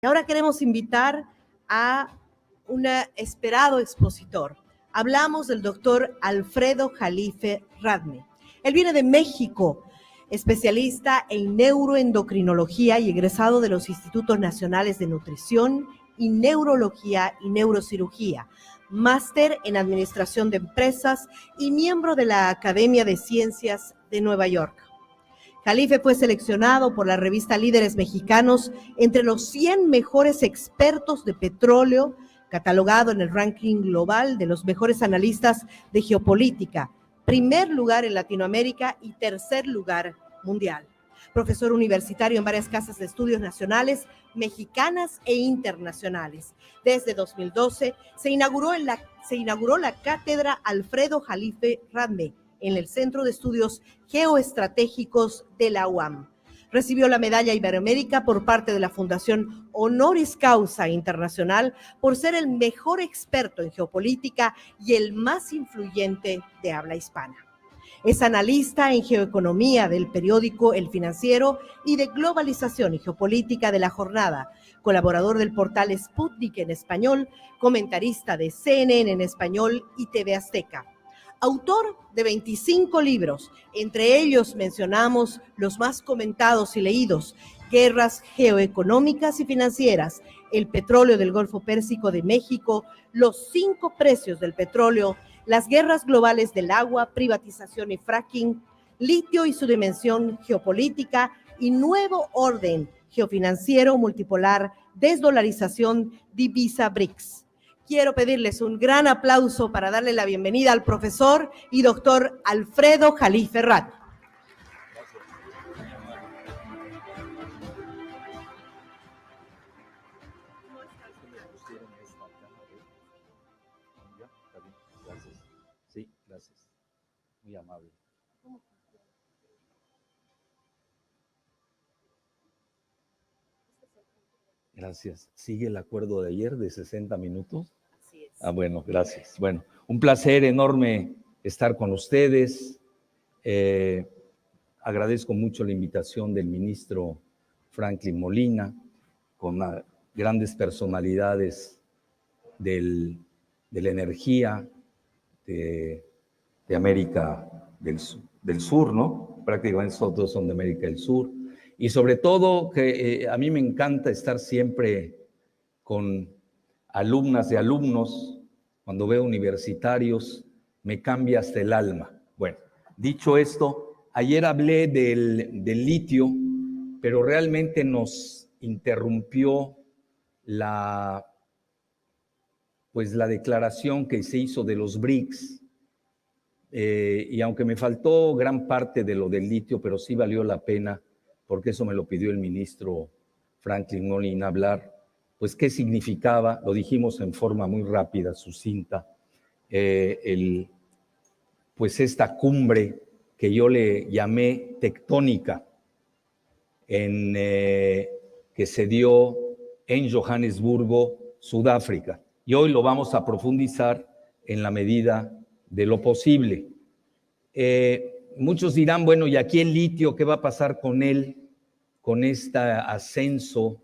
Y ahora queremos invitar a un esperado expositor. Hablamos del doctor Alfredo Jalife Radme. Él viene de México, especialista en neuroendocrinología y egresado de los Institutos Nacionales de Nutrición y Neurología y Neurocirugía, máster en Administración de Empresas y miembro de la Academia de Ciencias de Nueva York. Jalife fue seleccionado por la revista Líderes Mexicanos entre los 100 mejores expertos de petróleo, catalogado en el ranking global de los mejores analistas de geopolítica, primer lugar en Latinoamérica y tercer lugar mundial. Profesor universitario en varias casas de estudios nacionales, mexicanas e internacionales. Desde 2012 se inauguró la cátedra Alfredo Jalife Radme en el Centro de Estudios Geoestratégicos de la UAM. Recibió la Medalla Iberoamérica por parte de la Fundación Honoris Causa Internacional por ser el mejor experto en geopolítica y el más influyente de habla hispana. Es analista en geoeconomía del periódico El Financiero y de globalización y geopolítica de La Jornada, colaborador del portal Sputnik en español, comentarista de CNN en español y TV Azteca. Autor de 25 libros, entre ellos mencionamos los más comentados y leídos: Guerras geoeconómicas y financieras, El petróleo del Golfo Pérsico de México, Los 5 precios del petróleo, Las guerras globales del agua, privatización y fracking, Litio y su dimensión geopolítica y Nuevo orden geofinanciero multipolar, desdolarización, divisa BRICS. Quiero pedirles un gran aplauso para darle la bienvenida al profesor y doctor Alfredo Jalife Radme. Gracias. Sí, gracias. Muy amable. Gracias. ¿Sigue el acuerdo de ayer de 60 minutos? Así es. Bueno, gracias. Bueno, un placer enorme estar con ustedes. Agradezco mucho la invitación del ministro Franklin Molina, con grandes personalidades de la energía de América del Sur, ¿no? Prácticamente todos son de América del Sur. Y sobre todo que a mí me encanta estar siempre con alumnas y alumnos. Cuando veo universitarios, me cambia hasta el alma. Bueno, dicho esto, ayer hablé del litio, pero realmente nos interrumpió la declaración que se hizo de los BRICS. Y aunque me faltó gran parte de lo del litio, pero sí valió la pena, porque eso me lo pidió el ministro Franklin Molina hablar, pues qué significaba, lo dijimos en forma muy rápida, sucinta, pues esta cumbre que yo le llamé tectónica, que se dio en Johannesburgo, Sudáfrica. Y hoy lo vamos a profundizar en la medida de lo posible. Muchos dirán, bueno, ¿y aquí el litio qué va a pasar con él, con este ascenso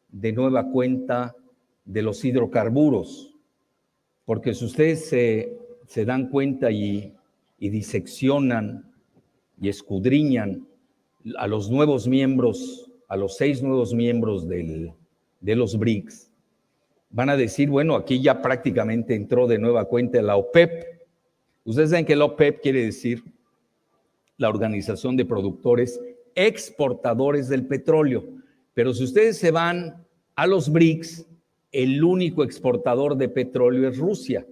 de nueva cuenta de los hidrocarburos? Porque si ustedes se dan cuenta y diseccionan y escudriñan a los nuevos miembros, a los 6 nuevos miembros de los BRICS, van a decir, bueno, aquí ya prácticamente entró de nueva cuenta la OPEP. Ustedes saben que la OPEP quiere decir la Organización de Productores Exportadores del Petróleo. Pero si ustedes se van a los BRICS, el único exportador de petróleo es Rusia.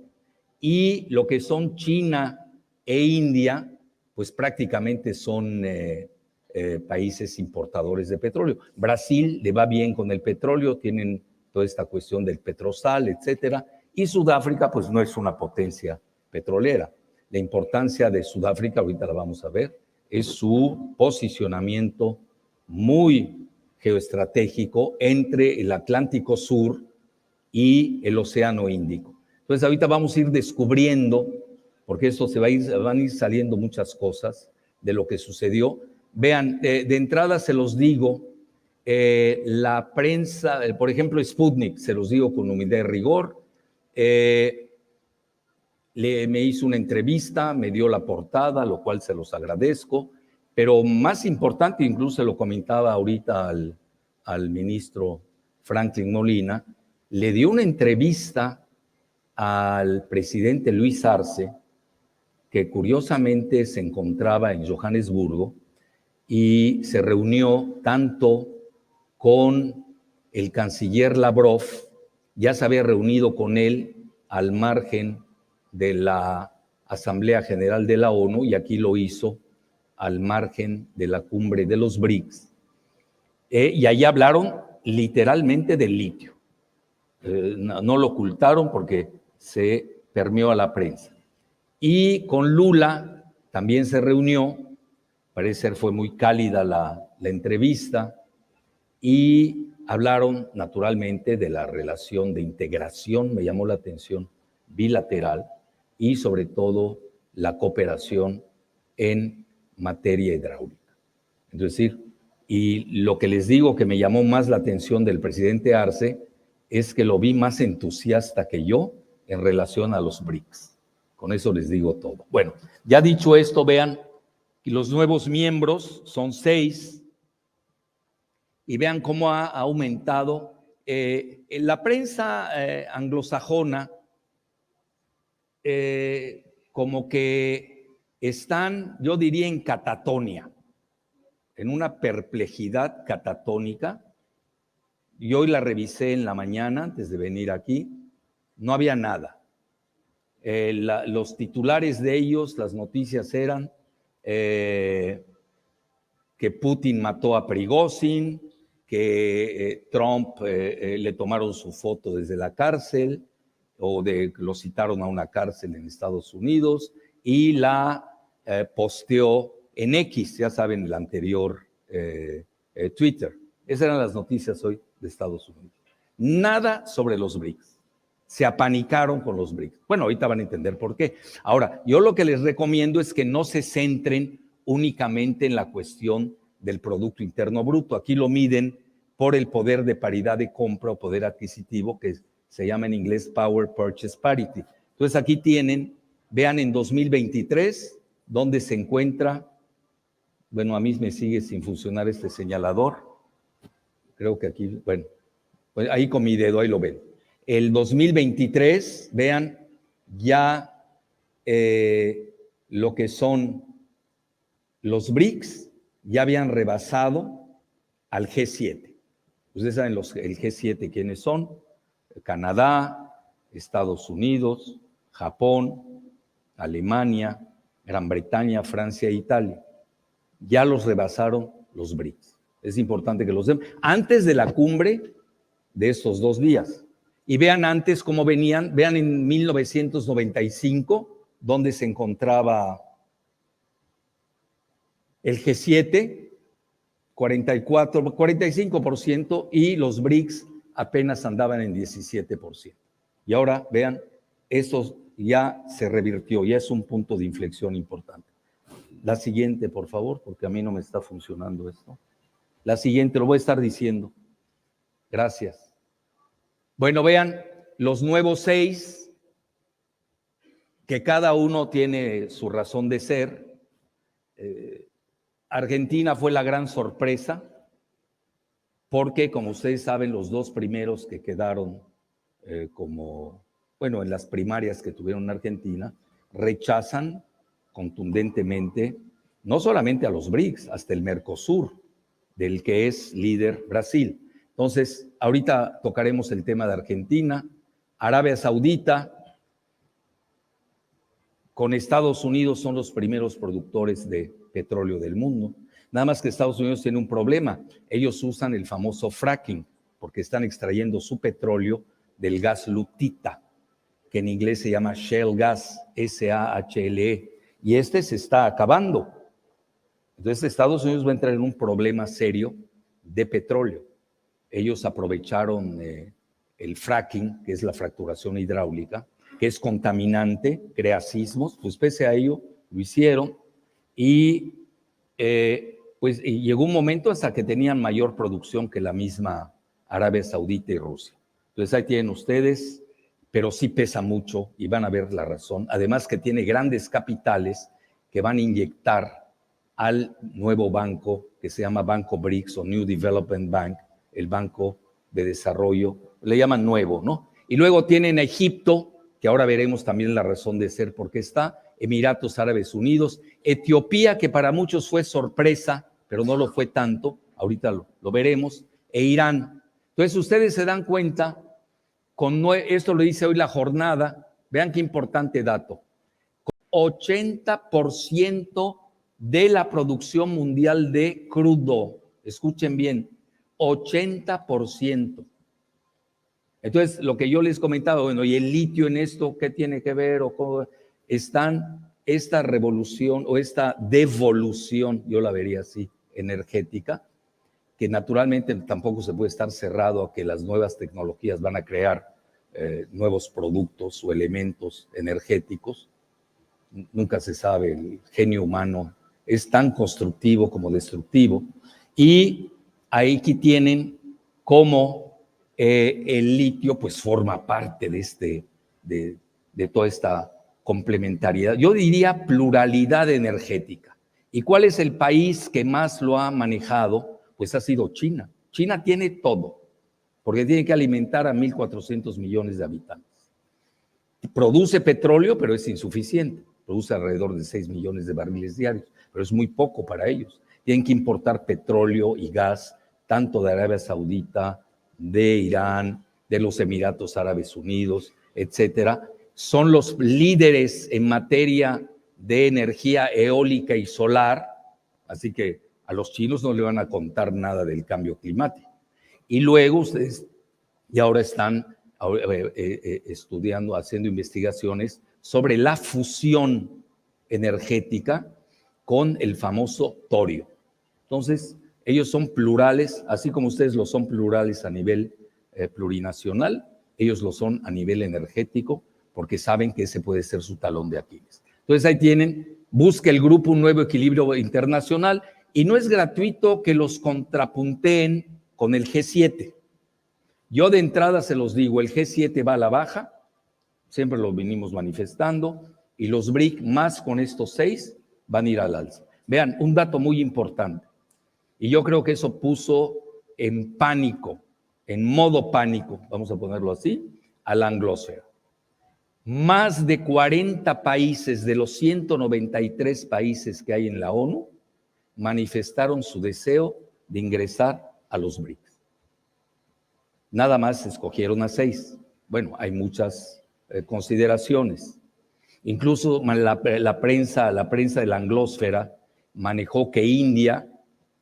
Y lo que son China e India, pues prácticamente son países importadores de petróleo. Brasil le va bien con el petróleo, tienen toda esta cuestión del petrosal, etcétera. Y Sudáfrica, pues no es una potencia petrolera. La importancia de Sudáfrica, ahorita la vamos a ver, es su posicionamiento muy geoestratégico entre el Atlántico Sur y el Océano Índico. Entonces ahorita vamos a ir descubriendo, porque eso van a ir saliendo muchas cosas de lo que sucedió. Vean, de entrada se los digo, La prensa, por ejemplo, Sputnik, se los digo con humildad y rigor, me hizo una entrevista, me dio la portada, lo cual se los agradezco, pero más importante, incluso lo comentaba ahorita al ministro Franklin Molina, le dio una entrevista al presidente Luis Arce, que curiosamente se encontraba en Johannesburgo y se reunió tanto con el canciller Lavrov, ya se había reunido con él al margen de la Asamblea General de la ONU, y aquí lo hizo al margen de la cumbre de los BRICS, y ahí hablaron literalmente del litio. No lo ocultaron porque se permeó a la prensa. Y con Lula también se reunió, parece ser fue muy cálida la entrevista, y hablaron naturalmente de la relación de integración, me llamó la atención, bilateral, y sobre todo la cooperación en materia hidráulica. Es decir, y lo que les digo que me llamó más la atención del presidente Arce es que lo vi más entusiasta que yo en relación a los BRICS. Con eso les digo todo. Bueno, ya dicho esto, vean, los nuevos miembros son 6, y vean cómo ha aumentado. En la prensa anglosajona, como que están, yo diría, en catatonia, en una perplejidad catatónica. Y hoy la revisé en la mañana antes de venir aquí, no había nada. Los titulares de ellos, las noticias eran que Putin mató a Prigozhin, que Trump le tomaron su foto desde la cárcel, o lo citaron a una cárcel en Estados Unidos, y la posteó en X, ya saben, el anterior Twitter. Esas eran las noticias hoy de Estados Unidos. Nada sobre los BRICS. Se apanicaron con los BRICS. Bueno, ahorita van a entender por qué. Ahora, yo lo que les recomiendo es que no se centren únicamente en la cuestión del Producto Interno Bruto. Aquí lo miden por el poder de paridad de compra o poder adquisitivo, que se llama en inglés Power Purchase Parity. Entonces aquí tienen, vean en 2023, dónde se encuentra. Bueno, a mí me sigue sin funcionar este señalador. Creo que aquí, bueno, pues ahí con mi dedo, ahí lo ven. El 2023, vean, ya lo que son los BRICS ya habían rebasado al G7. Ustedes saben el G7 quiénes son: Canadá, Estados Unidos, Japón, Alemania, Gran Bretaña, Francia e Italia. Ya los rebasaron los BRICS. Es importante que los den antes de la cumbre de estos 2 días. Y vean antes cómo venían, vean en 1995, donde se encontraba el G7, 45%, y los BRICS apenas andaban en 17%. Y ahora, vean, eso ya se revirtió, ya es un punto de inflexión importante. La siguiente, por favor, porque a mí no me está funcionando esto. La siguiente, lo voy a estar diciendo. Gracias. Bueno, vean, los nuevos 6, que cada uno tiene su razón de ser. Argentina fue la gran sorpresa, porque, como ustedes saben, los 2 primeros que quedaron en las primarias que tuvieron en Argentina, rechazan contundentemente no solamente a los BRICS, hasta el Mercosur, del que es líder Brasil. Entonces, ahorita tocaremos el tema de Argentina. Arabia Saudita, con Estados Unidos, son los primeros productores de petróleo del mundo. Nada más que Estados Unidos tiene un problema. Ellos usan el famoso fracking, porque están extrayendo su petróleo del gas lutita, que en inglés se llama shale gas, S-A-H-L-E, y este se está acabando. Entonces Estados Unidos va a entrar en un problema serio de petróleo. Ellos aprovecharon el fracking, que es la fracturación hidráulica, que es contaminante, crea sismos, pues pese a ello lo hicieron, y Pues y llegó un momento hasta que tenían mayor producción que la misma Arabia Saudita y Rusia. Entonces ahí tienen ustedes, pero sí pesa mucho y van a ver la razón. Además que tiene grandes capitales que van a inyectar al nuevo banco que se llama Banco BRICS o New Development Bank, el Banco de Desarrollo, le llaman nuevo, ¿no? Y luego tienen a Egipto, que ahora veremos también la razón de ser porque está, Emiratos Árabes Unidos, Etiopía, que para muchos fue sorpresa, pero no lo fue tanto, ahorita lo veremos, e Irán. Entonces ustedes se dan cuenta, esto lo dice hoy la jornada, vean qué importante dato, 80% de la producción mundial de crudo, escuchen bien, 80%. Entonces, lo que yo les comentaba, bueno, ¿y el litio en esto qué tiene que ver? ¿O cómo están esta revolución o esta devolución, yo la vería así, energética, que naturalmente tampoco se puede estar cerrado a que las nuevas tecnologías van a crear nuevos productos o elementos energéticos? Nunca se sabe, el genio humano es tan constructivo como destructivo. Y ahí que tienen cómo el litio pues forma parte de toda esta complementariedad. Yo diría pluralidad energética. ¿Y cuál es el país que más lo ha manejado? Pues ha sido China. China tiene todo, porque tiene que alimentar a 1.400 millones de habitantes. Produce petróleo, pero es insuficiente. Produce alrededor de 6 millones de barriles diarios, pero es muy poco para ellos. Tienen que importar petróleo y gas, tanto de Arabia Saudita, de Irán, de los Emiratos Árabes Unidos, etcétera. Son los líderes en materia de energía eólica y solar, así que a los chinos no le van a contar nada del cambio climático. Y luego ustedes, y ahora están estudiando, haciendo investigaciones sobre la fusión energética con el famoso torio. Entonces, ellos son plurales, así como ustedes lo son plurales a nivel plurinacional, ellos lo son a nivel energético, porque saben que ese puede ser su talón de Aquiles. Entonces ahí tienen, busca el grupo un nuevo equilibrio internacional y no es gratuito que los contrapunteen con el G7. Yo de entrada se los digo, el G7 va a la baja, siempre lo venimos manifestando, y los BRIC más con estos 6 van a ir al alza. Vean, un dato muy importante, y yo creo que eso puso en pánico, en modo pánico, vamos a ponerlo así, a la anglosfera. Más de 40 países de los 193 países que hay en la ONU manifestaron su deseo de ingresar a los BRICS. Nada más escogieron a 6. Bueno, hay muchas consideraciones. Incluso la prensa de la anglosfera manejó que India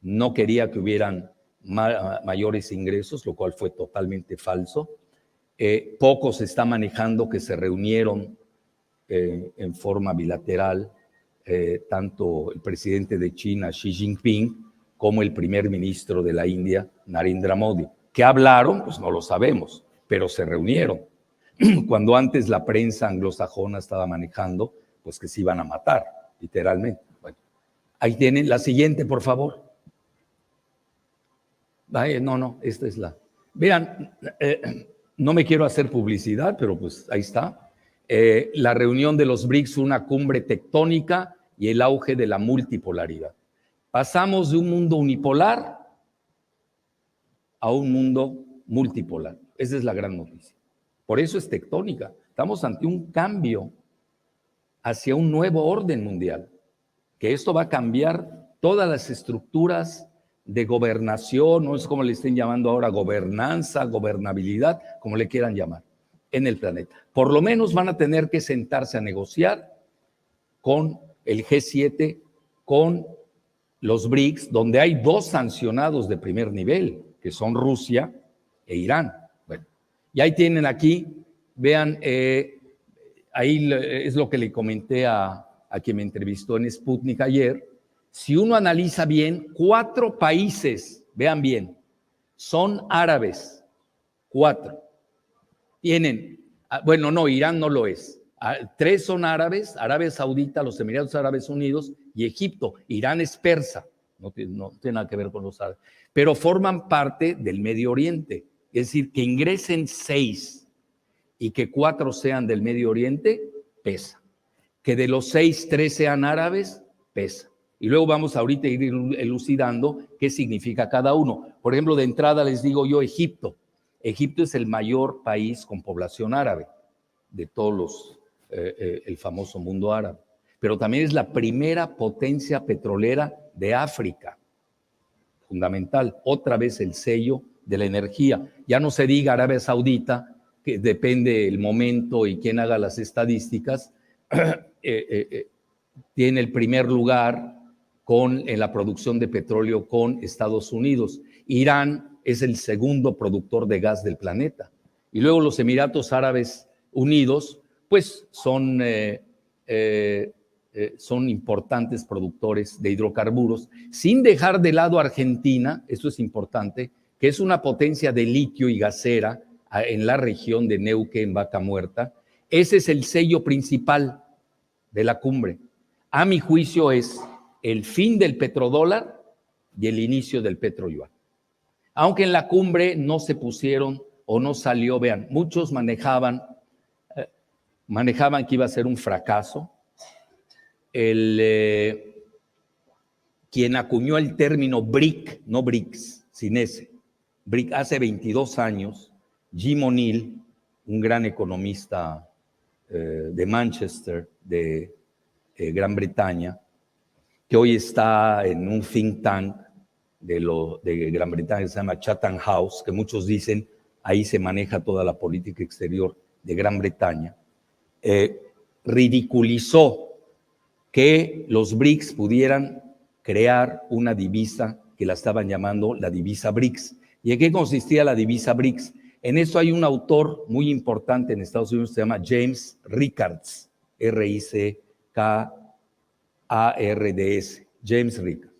no quería que hubieran mayores ingresos, lo cual fue totalmente falso. Poco se está manejando que se reunieron en forma bilateral tanto el presidente de China, Xi Jinping, como el primer ministro de la India, Narendra Modi. ¿Qué hablaron? Pues no lo sabemos, pero se reunieron. Cuando antes la prensa anglosajona estaba manejando, pues que se iban a matar, literalmente. Bueno, ahí tienen la siguiente, por favor. Ay, no, esta es la. Vean, no me quiero hacer publicidad, pero pues ahí está. La reunión de los BRICS fue una cumbre tectónica y el auge de la multipolaridad. Pasamos de un mundo unipolar a un mundo multipolar. Esa es la gran noticia. Por eso es tectónica. Estamos ante un cambio hacia un nuevo orden mundial, que esto va a cambiar todas las estructuras de gobernación, no es como le estén llamando ahora gobernanza, gobernabilidad, como le quieran llamar, en el planeta. Por lo menos van a tener que sentarse a negociar con el G7, con los BRICS, donde hay 2 sancionados de primer nivel, que son Rusia e Irán. Bueno, y ahí tienen aquí, vean, ahí es lo que le comenté a quien me entrevistó en Sputnik ayer. Si uno analiza bien, 4 países, vean bien, son árabes, 4. Tienen, bueno, no, Irán no lo es. 3 son árabes, Arabia Saudita, los Emiratos Árabes Unidos y Egipto. Irán es persa. no tiene nada que ver con los árabes, pero forman parte del Medio Oriente. Es decir, que ingresen 6 y que 4 sean del Medio Oriente, pesa. Que de los 6, 3 sean árabes, pesa. Y luego vamos ahorita a ir elucidando qué significa cada uno. Por ejemplo, de entrada les digo yo Egipto. Egipto es el mayor país con población árabe de todos el famoso mundo árabe. Pero también es la primera potencia petrolera de África. Fundamental. Otra vez el sello de la energía. Ya no se diga Arabia Saudita, que depende el momento y quién haga las estadísticas, tiene el primer lugar en la producción de petróleo con Estados Unidos. Irán es el segundo productor de gas del planeta. Y luego los Emiratos Árabes Unidos, pues son importantes productores de hidrocarburos, sin dejar de lado Argentina, esto es importante, que es una potencia de litio y gasera en la región de Neuquén, Vaca Muerta. Ese es el sello principal de la cumbre. A mi juicio es el fin del petrodólar y el inicio del petroyuan. Aunque en la cumbre no se pusieron o no salió, vean, muchos manejaban que iba a ser un fracaso. Quien acuñó el término BRIC, no BRICS, sin ese, BRIC hace 22 años, Jim O'Neill, un gran economista de Manchester, de Gran Bretaña, que hoy está en un think tank de Gran Bretaña que se llama Chatham House, que muchos dicen ahí se maneja toda la política exterior de Gran Bretaña, ridiculizó que los BRICS pudieran crear una divisa que la estaban llamando la divisa BRICS. ¿Y en qué consistía la divisa BRICS? En eso hay un autor muy importante en Estados Unidos que se llama James Rickards, R-I-C-K-A-R-D-S, James Rickards,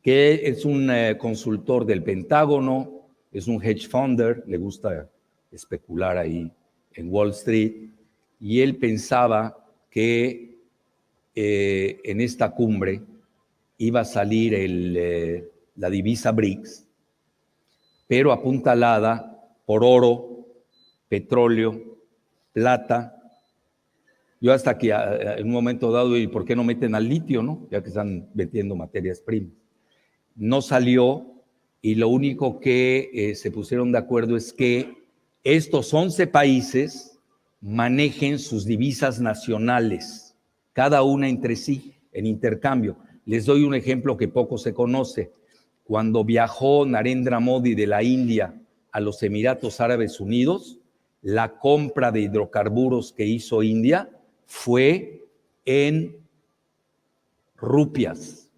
que es un consultor del Pentágono, es un hedge funder, le gusta especular ahí en Wall Street, y él pensaba que en esta cumbre iba a salir la divisa BRICS, pero apuntalada por oro, petróleo, plata. Yo hasta que en un momento dado, ¿y por qué no meten al litio, no? Ya que están metiendo materias primas. No salió, y lo único que se pusieron de acuerdo es que estos 11 países manejen sus divisas nacionales, cada una entre sí, en intercambio. Les doy un ejemplo que poco se conoce. Cuando viajó Narendra Modi de la India a los Emiratos Árabes Unidos, la compra de hidrocarburos que hizo India fue en rupias.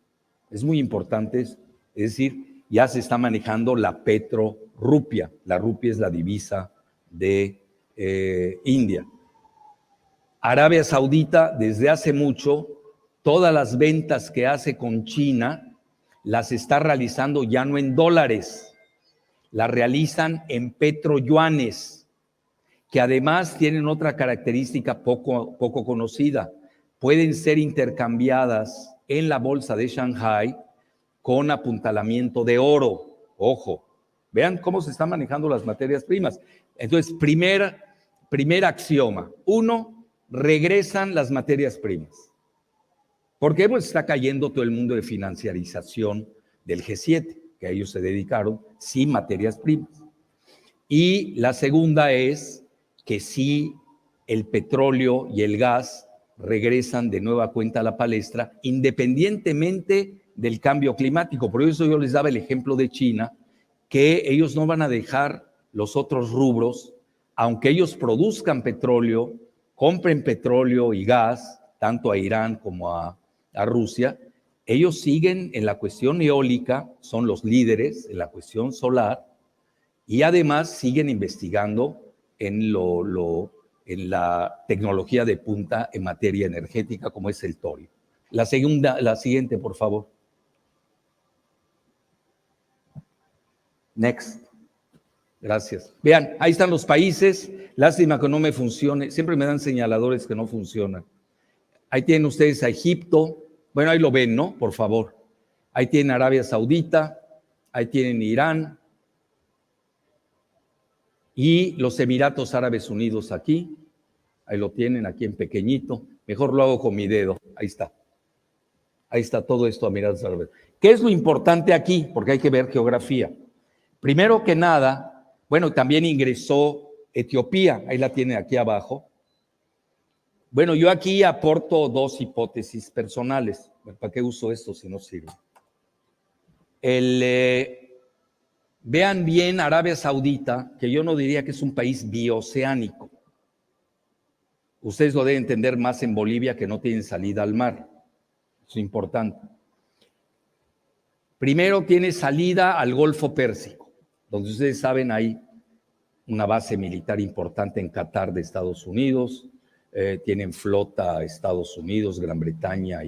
Es muy importante, es decir, ya se está manejando la petrorrupia. La rupia es la divisa de India. Arabia Saudita, desde hace mucho, todas las ventas que hace con China las está realizando ya no en dólares, las realizan en petroyuanes, que además tienen otra característica poco conocida. Pueden ser intercambiadas en la bolsa de Shanghai con apuntalamiento de oro. Ojo, vean cómo se están manejando las materias primas. Entonces, primer axioma. 1, regresan las materias primas. ¿Por qué? Pues está cayendo todo el mundo de financiarización del G7, que a ellos se dedicaron, sin materias primas. Y la segunda es que sí, el petróleo y el gas regresan de nueva cuenta a la palestra, independientemente del cambio climático. Por eso yo les daba el ejemplo de China, que ellos no van a dejar los otros rubros, aunque ellos produzcan petróleo, compren petróleo y gas, tanto a Irán como a Rusia, ellos siguen en la cuestión eólica, son los líderes en la cuestión solar, y además siguen investigando en la tecnología de punta en materia energética, como es el torio. La siguiente, por favor. Next. Gracias. Vean, ahí están los países. Lástima que no me funcione. Siempre me dan señaladores que no funcionan. Ahí tienen ustedes a Egipto. Bueno, ahí lo ven, ¿no? Por favor. Ahí tienen Arabia Saudita, ahí tienen Irán y los Emiratos Árabes Unidos aquí. Ahí lo tienen, aquí en pequeñito. Mejor lo hago con mi dedo. Ahí está. Ahí está todo esto, Emiratos Árabes. ¿Qué es lo importante aquí? Porque hay que ver geografía. Primero que nada, bueno, también ingresó Etiopía. Ahí la tienen aquí abajo. Bueno, yo aquí aporto dos hipótesis personales. ¿Para qué uso esto si no sirve? Vean bien Arabia Saudita, que yo no diría que es un país bioceánico. Ustedes lo deben entender más en Bolivia, que no tienen salida al mar. Es importante. Primero tiene salida al Golfo Pérsico, donde ustedes saben hay una base militar importante en Qatar de Estados Unidos. Tienen flota Estados Unidos, Gran Bretaña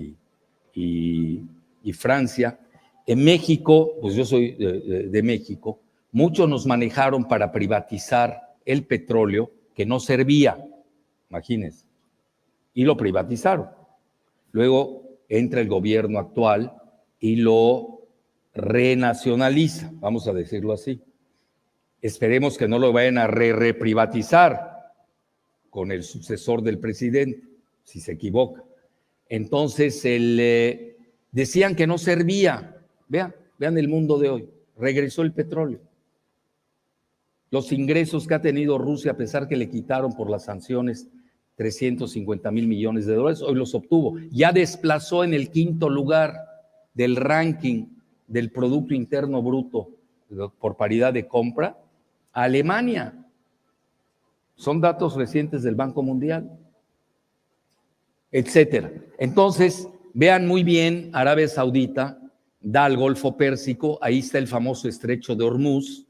y Francia. En México, pues yo soy de México, muchos nos manejaron para privatizar el petróleo que no servía, imagínense, y lo privatizaron. Luego entra el gobierno actual y lo renacionaliza, vamos a decirlo así. Esperemos que no lo vayan a reprivatizar con el sucesor del presidente, si se equivoca. Entonces, decían que no servía. Vean el mundo de hoy. Regresó el petróleo. Los ingresos que ha tenido Rusia, a pesar que le quitaron por las sanciones 350,000 millones de dólares, hoy los obtuvo. Ya desplazó en el 5º lugar del ranking del Producto Interno Bruto por paridad de compra a Alemania. Son datos recientes del Banco Mundial, etcétera. Entonces, vean muy bien, Arabia Saudita da al Golfo Pérsico, ahí está el famoso estrecho de Hormuz,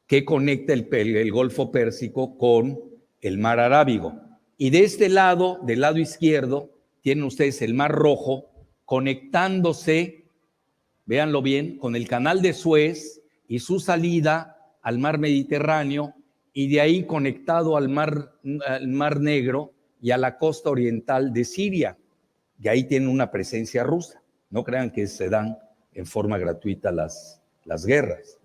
que conecta el Golfo Pérsico con el Mar Arábigo. Y de este lado, del lado izquierdo, tienen ustedes el Mar Rojo conectándose, véanlo bien, con el Canal de Suez y su salida al Mar Mediterráneo, y de ahí conectado al Mar Negro y a la costa oriental de Siria. Y ahí tienen una presencia rusa. No crean que se dan en forma gratuita las guerras.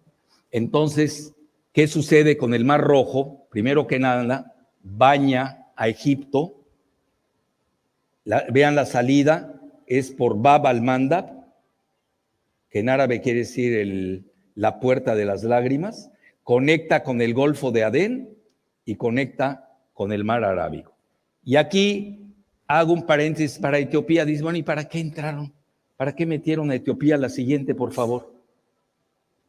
Entonces, ¿qué sucede con el Mar Rojo? Primero que nada, baña a Egipto. Vean la salida, es por Bab al-Mandab, que en árabe quiere decir la puerta de las lágrimas. Conecta con el Golfo de Adén y conecta con el Mar Arábigo. Y aquí hago un paréntesis para Etiopía. Dice, bueno, ¿y para qué entraron? ¿Para qué metieron a Etiopía? La siguiente, por favor.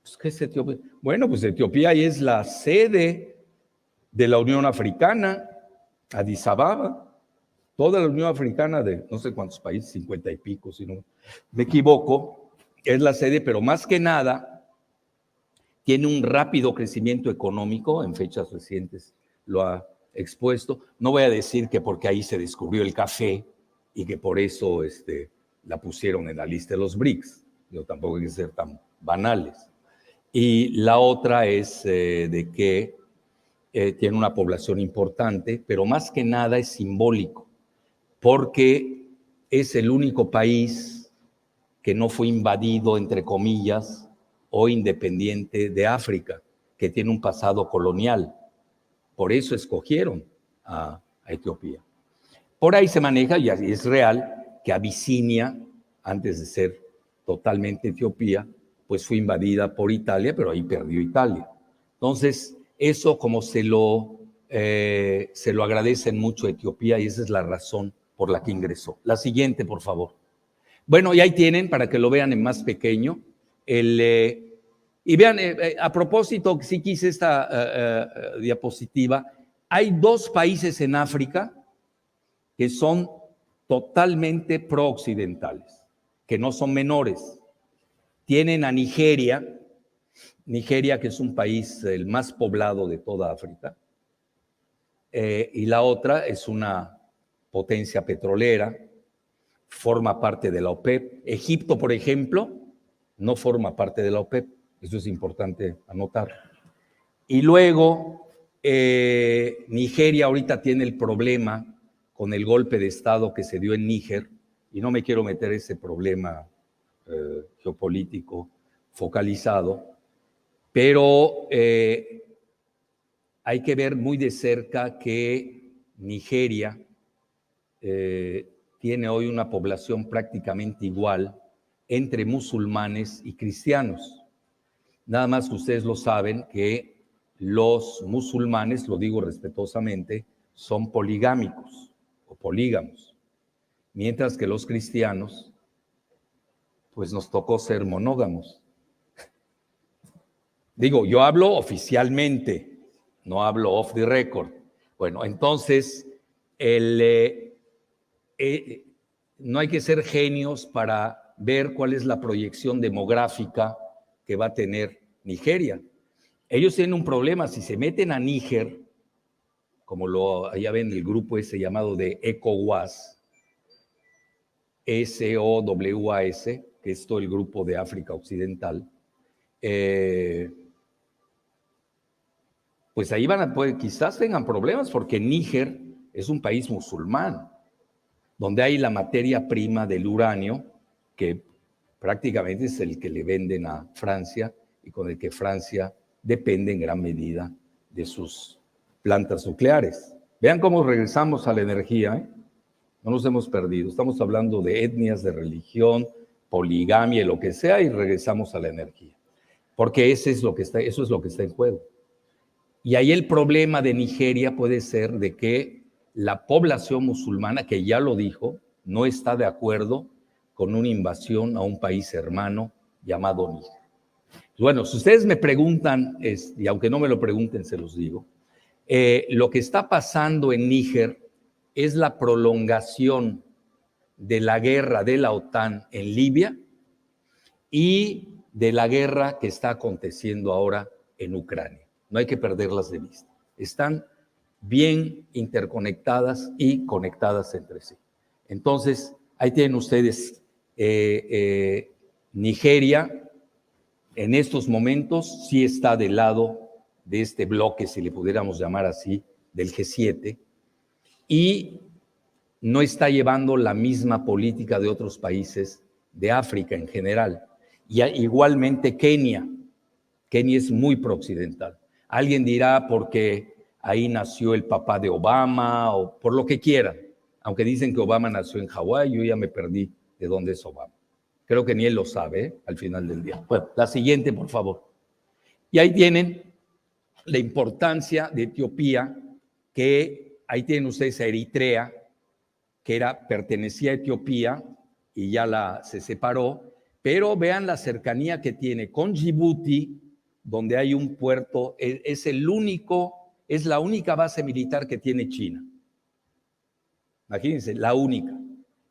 Pues, ¿qué es Etiopía? Bueno, pues Etiopía es la sede de la Unión Africana, Addis Ababa. Toda la Unión Africana de no sé cuántos países, 50 y pico, si no me equivoco, es la sede, pero más que nada tiene un rápido crecimiento económico, en fechas recientes lo ha expuesto. No voy a decir que porque ahí se descubrió el café y que por eso la pusieron en la lista de los BRICS. Yo tampoco hay que ser tan banales. Y la otra es de que tiene una población importante, pero más que nada es simbólico, porque es el único país que no fue invadido, entre comillas, o independiente de África, que tiene un pasado colonial. Por eso escogieron a Etiopía. Por ahí se maneja, y es real, que Abisinia, antes de ser totalmente Etiopía, pues fue invadida por Italia, pero ahí perdió Italia. Entonces, eso como se lo agradecen mucho a Etiopía, y esa es la razón por la que ingresó. La siguiente, por favor. Bueno, y ahí tienen, para que lo vean en más pequeño, y vean, a propósito, sí quise esta diapositiva, hay 2 países en África que son totalmente pro-occidentales, que no son menores. Tienen a Nigeria, que es un país el más poblado de toda África, y la otra es una potencia petrolera, forma parte de la OPEP. Egipto, por ejemplo, no forma parte de la OPEP. Eso es importante anotar. Y luego, Nigeria ahorita tiene el problema con el golpe de Estado que se dio en Níger, y no me quiero meter ese problema geopolítico focalizado, pero hay que ver muy de cerca que Nigeria tiene hoy una población prácticamente igual entre musulmanes y cristianos. Nada más que ustedes lo saben que los musulmanes, lo digo respetuosamente, son poligámicos o polígamos, mientras que los cristianos, pues nos tocó ser monógamos. Digo, yo hablo oficialmente, no hablo off the record. Bueno, entonces, no hay que ser genios para ver cuál es la proyección demográfica que va a tener Nigeria. Ellos tienen un problema, si se meten a Níger, como ya ven el grupo ese llamado de ECOWAS, SOWAS, que es todo el grupo de África Occidental, pues ahí quizás tengan problemas, porque Níger es un país musulmán, donde hay la materia prima del uranio, que prácticamente es el que le venden a Francia y con el que Francia depende en gran medida de sus plantas nucleares. Vean cómo regresamos a la energía, ¿eh? No nos hemos perdido. Estamos hablando de etnias, de religión, poligamia y lo que sea, y regresamos a la energía. Porque eso es lo que está en juego. Y ahí el problema de Nigeria puede ser de que la población musulmana, que ya lo dijo, no está de acuerdo con una invasión a un país hermano llamado Níger. Bueno, si ustedes me preguntan, y aunque no me lo pregunten, se los digo, lo que está pasando en Níger es la prolongación de la guerra de la OTAN en Libia y de la guerra que está aconteciendo ahora en Ucrania. No hay que perderlas de vista. Están bien interconectadas y conectadas entre sí. Entonces, ahí tienen ustedes Nigeria, en estos momentos sí está del lado de este bloque, si le pudiéramos llamar así, del G7, y no está llevando la misma política de otros países de África en general. Y igualmente Kenia es muy prooccidental. Alguien dirá porque ahí nació el papá de Obama o por lo que quieran, aunque dicen que Obama nació en Hawái, yo ya me perdí de dónde es Obama. Creo que ni él lo sabe, al final del día. Bueno, la siguiente, por favor. Y ahí tienen la importancia de Etiopía, que ahí tienen ustedes a Eritrea, que pertenecía a Etiopía y ya se separó, pero vean la cercanía que tiene con Djibouti, donde hay un puerto, es la única base militar que tiene China. Imagínense, la única.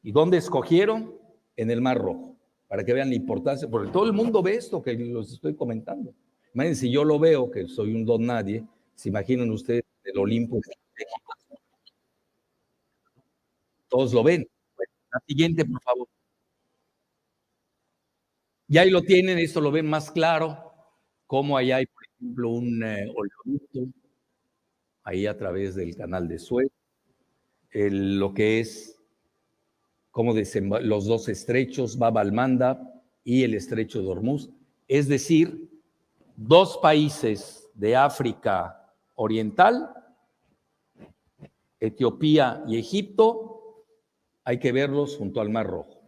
¿Y dónde escogieron? En el Mar Rojo, para que vean la importancia, porque todo el mundo ve esto que les estoy comentando. Imagínense, si yo lo veo, que soy un don nadie, se imaginan ustedes el Olimpo. Todos lo ven. La siguiente, por favor. Y ahí lo tienen, esto lo ven más claro, como allá hay, por ejemplo, un oleoducto, ahí a través del canal de Suez, lo que es como los dos estrechos, Bab al-Mandab y el estrecho de Hormuz, es decir, dos países de África Oriental, Etiopía y Egipto, hay que verlos junto al Mar Rojo.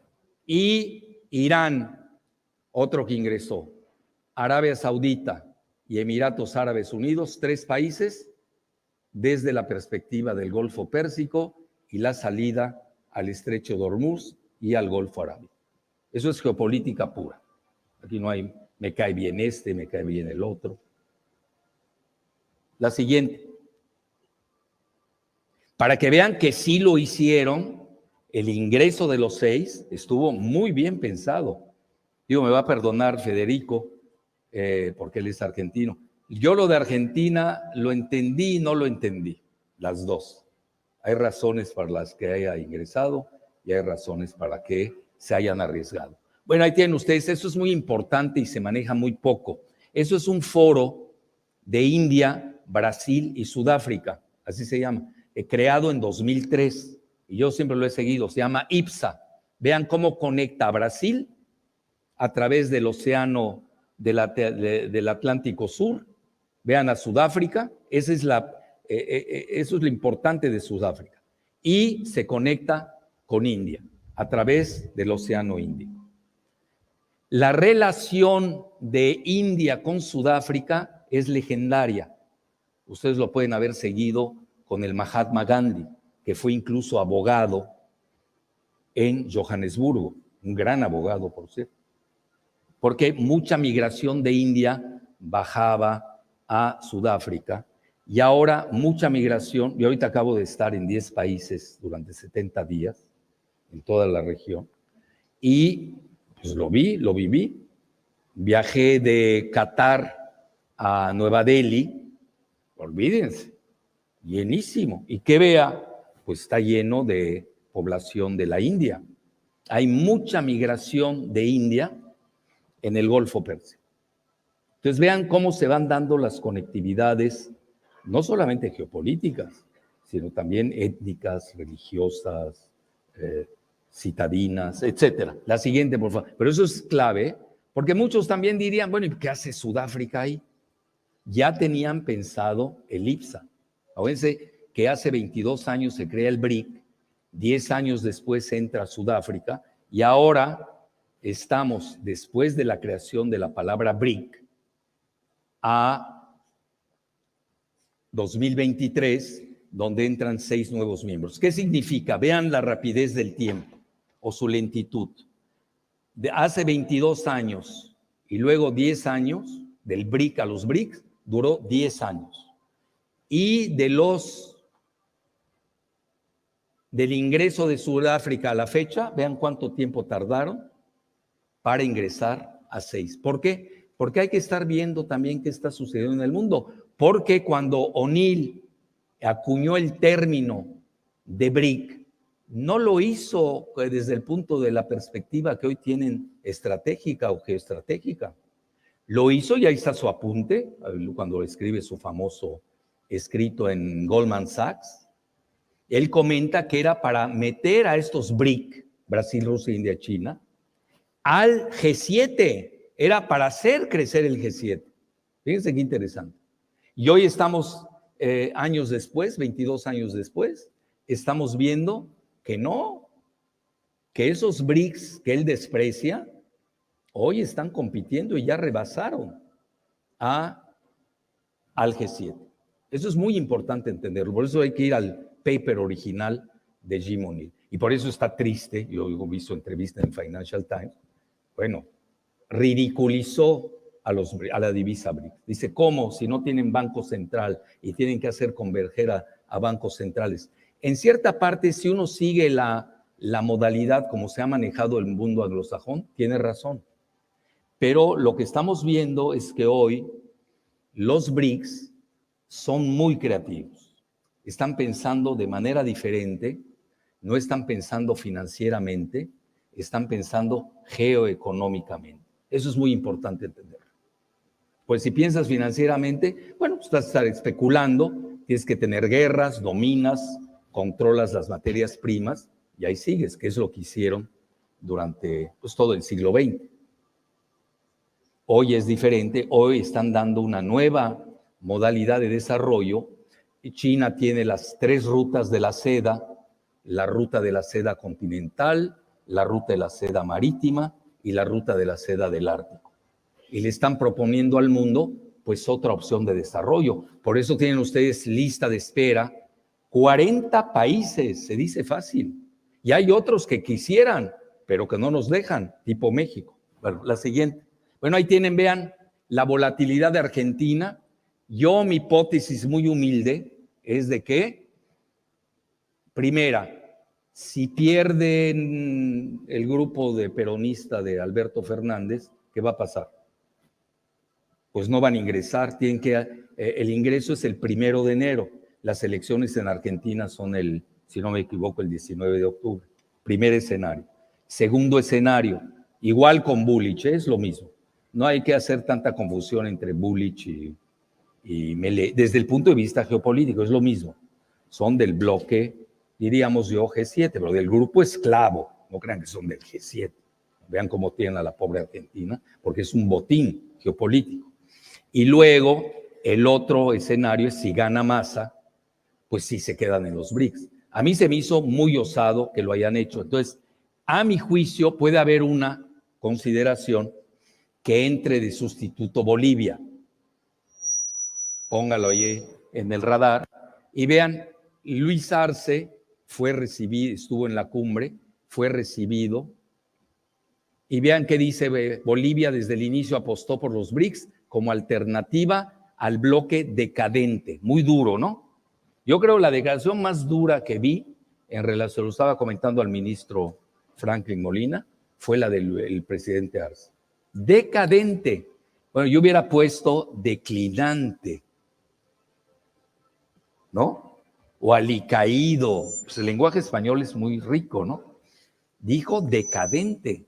Y Irán, otro que ingresó, Arabia Saudita y Emiratos Árabes Unidos, tres países desde la perspectiva del Golfo Pérsico y la salida al estrecho de Hormuz y al Golfo Arábigo. Eso es geopolítica pura. Aquí no hay, me cae bien este, me cae bien el otro. La siguiente. Para que vean que sí lo hicieron, el ingreso de los 6 estuvo muy bien pensado. Digo, me va a perdonar Federico, porque él es argentino. Yo lo de Argentina lo entendí y no lo entendí, las dos. Hay razones para las que haya ingresado y hay razones para que se hayan arriesgado. Bueno, ahí tienen ustedes, eso es muy importante y se maneja muy poco. Eso es un foro de India, Brasil y Sudáfrica, así se llama, creado en 2003, y yo siempre lo he seguido, se llama IPSA. Vean cómo conecta a Brasil, a través del océano del Atlántico Sur. Vean a Sudáfrica, eso es lo importante de Sudáfrica. Y se conecta con India a través del océano Índico. La relación de India con Sudáfrica es legendaria. Ustedes lo pueden haber seguido con el Mahatma Gandhi, que fue incluso abogado en Johannesburgo, un gran abogado, por cierto, porque mucha migración de India bajaba a Sudáfrica y ahora mucha migración. Yo ahorita acabo de estar en 10 países durante 70 días en toda la región y pues lo viví. Viajé de Qatar a Nueva Delhi, olvídense, llenísimo. Y que vea, pues está lleno de población de la India. Hay mucha migración de India en el Golfo Pérsico. Entonces vean cómo se van dando las conectividades, no solamente geopolíticas, sino también étnicas, religiosas, citadinas, etcétera. La siguiente, por favor. Pero eso es clave, porque muchos también dirían, bueno, ¿y qué hace Sudáfrica ahí? Ya tenían pensado el IPSA. Acuérdense que hace 22 años se crea el BRIC, 10 años después entra Sudáfrica, y ahora estamos, después de la creación de la palabra BRIC, a 2023, donde entran 6 nuevos miembros. ¿Qué significa? Vean la rapidez del tiempo o su lentitud. De hace 22 años y luego 10 años, del BRIC a los BRICS, duró 10 años. Y del ingreso de Sudáfrica a la fecha, vean cuánto tiempo tardaron para ingresar a 6. ¿Por qué? Porque hay que estar viendo también qué está sucediendo en el mundo. Porque cuando O'Neill acuñó el término de BRIC, no lo hizo desde el punto de la perspectiva que hoy tienen estratégica o geoestratégica. Lo hizo, y ahí está su apunte, cuando escribe su famoso escrito en Goldman Sachs. Él comenta que era para meter a estos BRIC, Brasil, Rusia, India, China, al G7. Era para hacer crecer el G7. Fíjense qué interesante. Y hoy estamos, años después, 22 años después, estamos viendo que no, que esos BRICS que él desprecia, hoy están compitiendo y ya rebasaron al G7. Eso es muy importante entenderlo. Por eso hay que ir al paper original de Jim O'Neill. Y por eso está triste, yo he visto entrevistas en Financial Times, bueno, ridiculizó a la divisa BRICS. Dice, ¿cómo? Si no tienen banco central y tienen que hacer converger a bancos centrales. En cierta parte, si uno sigue la modalidad como se ha manejado el mundo anglosajón, tiene razón. Pero lo que estamos viendo es que hoy los BRICS son muy creativos. Están pensando de manera diferente, no están pensando financieramente, están pensando geoeconómicamente. Eso es muy importante entender. Pues si piensas financieramente, bueno, pues vas a estar especulando, tienes que tener guerras, dominas, controlas las materias primas y ahí sigues, que es lo que hicieron durante todo el siglo XX. Hoy es diferente, hoy están dando una nueva modalidad de desarrollo. China tiene las 3 rutas de la seda, la ruta de la seda continental, la ruta de la seda marítima y la ruta de la seda del Ártico. Y le están proponiendo al mundo, pues, otra opción de desarrollo. Por eso tienen ustedes lista de espera 40 países, se dice fácil. Y hay otros que quisieran, pero que no nos dejan, tipo México. Bueno, la siguiente. Bueno, ahí tienen, vean, la volatilidad de Argentina. Mi hipótesis muy humilde es de que, primera, si pierden el grupo de peronista de Alberto Fernández, ¿qué va a pasar? Pues no van a ingresar, el ingreso es el 1 de enero. Las elecciones en Argentina son si no me equivoco, el 19 de octubre. Primer escenario. Segundo escenario, igual con Bullrich, es lo mismo. No hay que hacer tanta confusión entre Bullrich y Milei. Desde el punto de vista geopolítico es lo mismo. Son del bloque, diríamos yo, G7, pero del grupo esclavo. No crean que son del G7. Vean cómo tiene a la pobre Argentina, porque es un botín geopolítico. Y luego, el otro escenario es si gana Massa, pues sí se quedan en los BRICS. A mí se me hizo muy osado que lo hayan hecho. Entonces, a mi juicio, puede haber una consideración que entre de sustituto Bolivia. Póngalo ahí en el radar. Y vean, Luis Arce fue recibido, estuvo en la cumbre, fue recibido. Y vean qué dice: Bolivia desde el inicio apostó por los BRICS como alternativa al bloque decadente. Muy duro, ¿no? Yo creo la declaración más dura que vi en relación, lo estaba comentando al ministro Franklin Molina, fue la del presidente Arce. Decadente. Bueno, yo hubiera puesto declinante, ¿no? O alicaído. Pues el lenguaje español es muy rico, ¿no? Dijo decadente,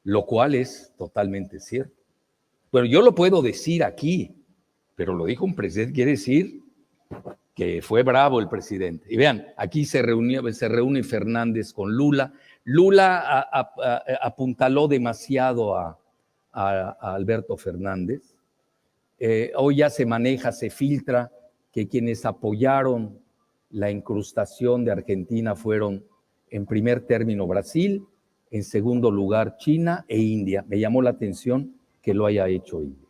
lo cual es totalmente cierto. Bueno, yo lo puedo decir aquí, pero lo dijo un presidente, quiere decir que fue bravo el presidente. Y vean, aquí se reúne Fernández con Lula. Lula apuntaló demasiado a Alberto Fernández. Hoy ya se maneja, se filtra que quienes apoyaron la incrustación de Argentina fueron, en primer término, Brasil, en segundo lugar, China e India. Me llamó la atención que lo haya hecho India.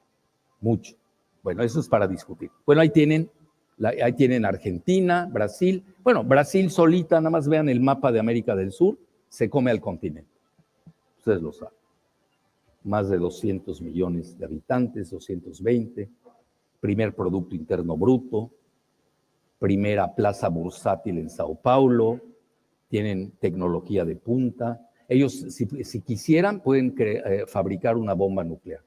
Mucho. Bueno, eso es para discutir. Bueno, ahí tienen Argentina, Brasil. Bueno, Brasil solita, nada más vean el mapa de América del Sur, se come al continente. Ustedes lo saben. Más de 200 millones de habitantes, 220. Primer Producto Interno Bruto. Primera plaza bursátil en Sao Paulo. Tienen tecnología de punta. Ellos, si quisieran, pueden fabricar una bomba nuclear.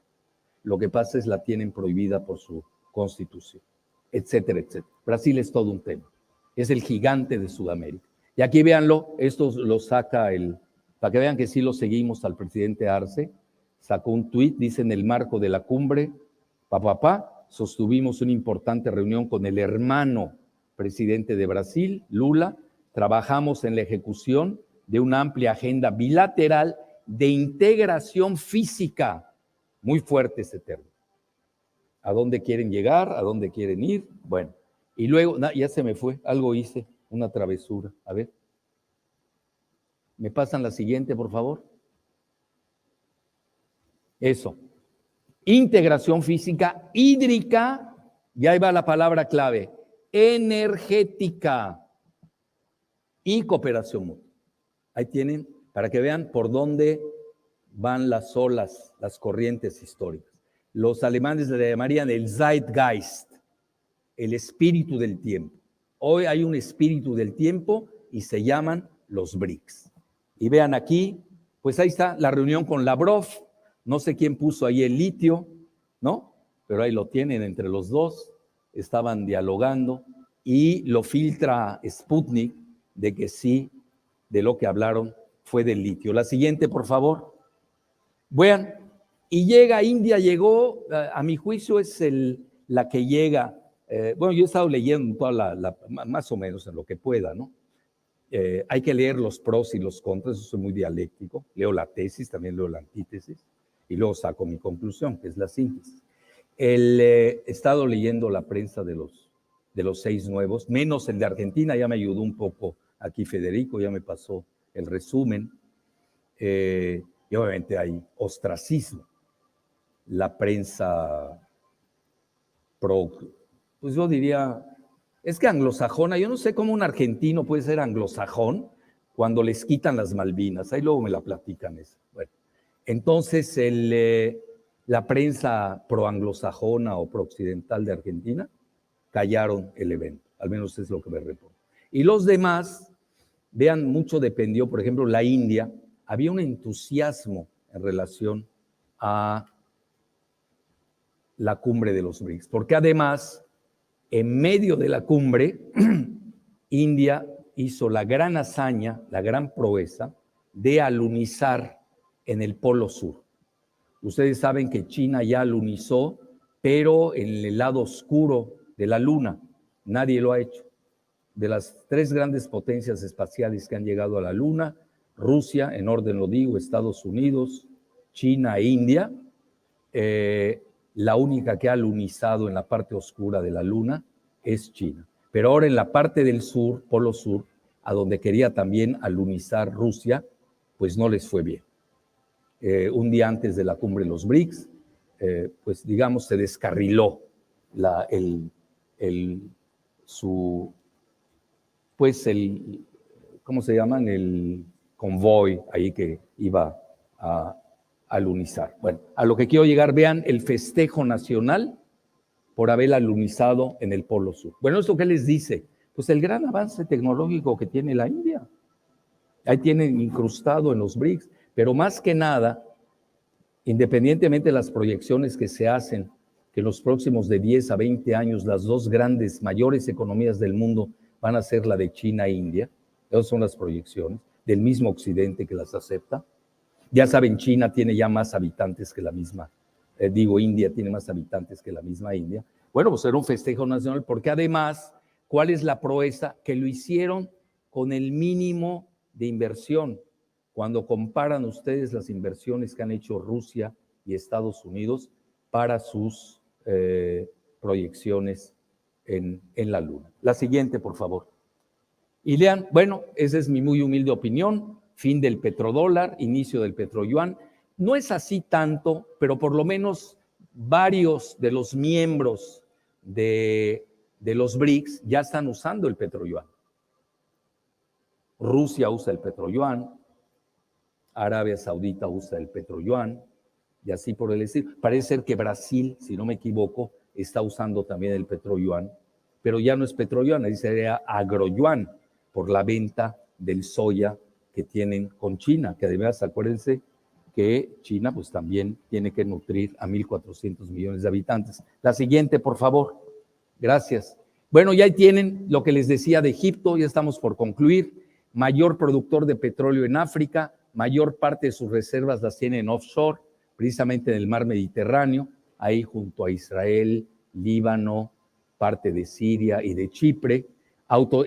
Lo que pasa es la tienen prohibida por su constitución, etcétera, etcétera. Brasil es todo un tema. Es el gigante de Sudamérica. Y aquí véanlo, esto lo saca para que vean que sí lo seguimos al presidente Arce, sacó un tuit, dice: en el marco de la cumbre, sostuvimos una importante reunión con el hermano presidente de Brasil, Lula. Trabajamos en la ejecución de una amplia agenda bilateral de integración física. Muy fuerte ese término. ¿A dónde quieren llegar? ¿A dónde quieren ir? Bueno, y luego, ya se me fue, algo hice, una travesura. A ver. ¿Me pasan la siguiente, por favor? Eso. Integración física, hídrica, y ahí va la palabra clave, energética y cooperación mutua. Ahí tienen, para que vean por dónde van las olas, las corrientes históricas. Los alemanes le llamarían el Zeitgeist, el espíritu del tiempo. Hoy hay un espíritu del tiempo y se llaman los BRICS. Y vean aquí, pues ahí está la reunión con Lavrov. No sé quién puso ahí el litio, ¿no? Pero ahí lo tienen entre los dos. Estaban dialogando y lo filtra Sputnik de que sí, de lo que hablaron fue del litio. La siguiente, por favor. Vean, y India llegó, a mi juicio es la que llega, bueno, yo he estado leyendo toda más o menos en lo que pueda, ¿no? Hay que leer los pros y los contras, eso soy muy dialéctico, leo la tesis, también leo la antítesis, y luego saco mi conclusión, que es la síntesis. He estado leyendo la prensa de los 6 nuevos, menos el de Argentina, ya me ayudó un poco aquí Federico, ya me pasó el resumen. Y obviamente hay ostracismo. La prensa pues yo diría, es que anglosajona, yo no sé cómo un argentino puede ser anglosajón cuando les quitan las Malvinas, ahí luego me la platican eso. Bueno, entonces la prensa pro-anglosajona o pro-occidental de Argentina callaron el evento, al menos es lo que me reporta. Y los demás, vean, mucho dependió, por ejemplo, la India, había un entusiasmo en relación a la cumbre de los BRICS, porque además, en medio de la cumbre, India hizo la gran hazaña, la gran proeza de alunizar en el Polo Sur. Ustedes saben que China ya alunizó, pero en el lado oscuro de la Luna. Nadie lo ha hecho. De las 3 grandes potencias espaciales que han llegado a la Luna, Rusia, en orden lo digo, Estados Unidos, China e India. La única que ha lunizado en la parte oscura de la Luna es China. Pero ahora en la parte del sur, Polo Sur, a donde quería también alunizar Rusia, pues no les fue bien. Un día antes de la cumbre de los BRICS, pues digamos se descarriló ¿cómo se llaman? El convoy ahí que iba a alunizar. Bueno, a lo que quiero llegar, vean el festejo nacional por haber alunizado en el Polo Sur. Bueno, ¿esto qué les dice? Pues el gran avance tecnológico que tiene la India. Ahí tienen incrustado en los BRICS, pero más que nada, independientemente de las proyecciones que se hacen, que en los próximos de 10 a 20 años las dos grandes, mayores economías del mundo van a ser la de China e India, esas son las proyecciones, del mismo Occidente que las acepta. Ya saben, China tiene ya más habitantes que la misma, India tiene más habitantes que la misma India. Bueno, pues era un festejo nacional, porque además, ¿cuál es la proeza? Que lo hicieron con el mínimo de inversión. Cuando comparan ustedes las inversiones que han hecho Rusia y Estados Unidos para sus proyecciones en la Luna. La siguiente, por favor. Y lean, bueno, esa es mi muy humilde opinión, fin del petrodólar, inicio del petroyuan. No es así tanto, pero por lo menos varios de los miembros de los BRICS ya están usando el petroyuan. Rusia usa el petroyuan, Arabia Saudita usa el petroyuan, y así por el estilo. Parece ser que Brasil, si no me equivoco, está usando también el petroyuan, pero ya no es petroyuan, ahí sería agroyuan, por la venta del soya que tienen con China, que además acuérdense que China pues también tiene que nutrir a 1.400 millones de habitantes. La siguiente, por favor. Gracias. Bueno, ya tienen lo que les decía de Egipto, ya estamos por concluir. Mayor productor de petróleo en África, mayor parte de sus reservas las tienen offshore, precisamente en el mar Mediterráneo, ahí junto a Israel, Líbano, parte de Siria y de Chipre.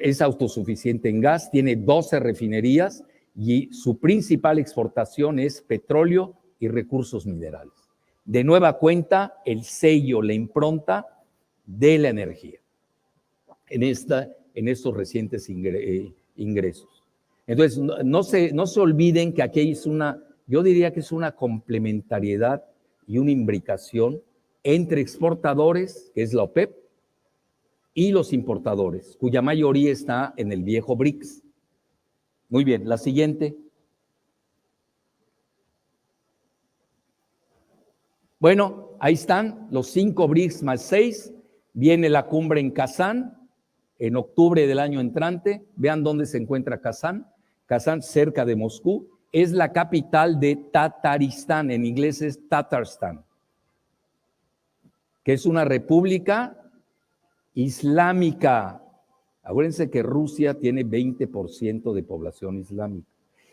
Es autosuficiente en gas, tiene 12 refinerías y su principal exportación es petróleo y recursos minerales. De nueva cuenta, el sello, la impronta de la energía en estos recientes ingresos. Entonces, no se olviden que aquí yo diría que es una complementariedad y una imbricación entre exportadores, que es la OPEP, y los importadores, cuya mayoría está en el viejo BRICS. Muy bien, la siguiente. Bueno, ahí están los 5 BRICS más 6. Viene la cumbre en Kazán, en octubre del año entrante. Vean dónde se encuentra Kazán. Kazán, cerca de Moscú, es la capital de Tataristán, en inglés es Tatarstan, que es una república islámica. Acuérdense que Rusia tiene 20% de población islámica.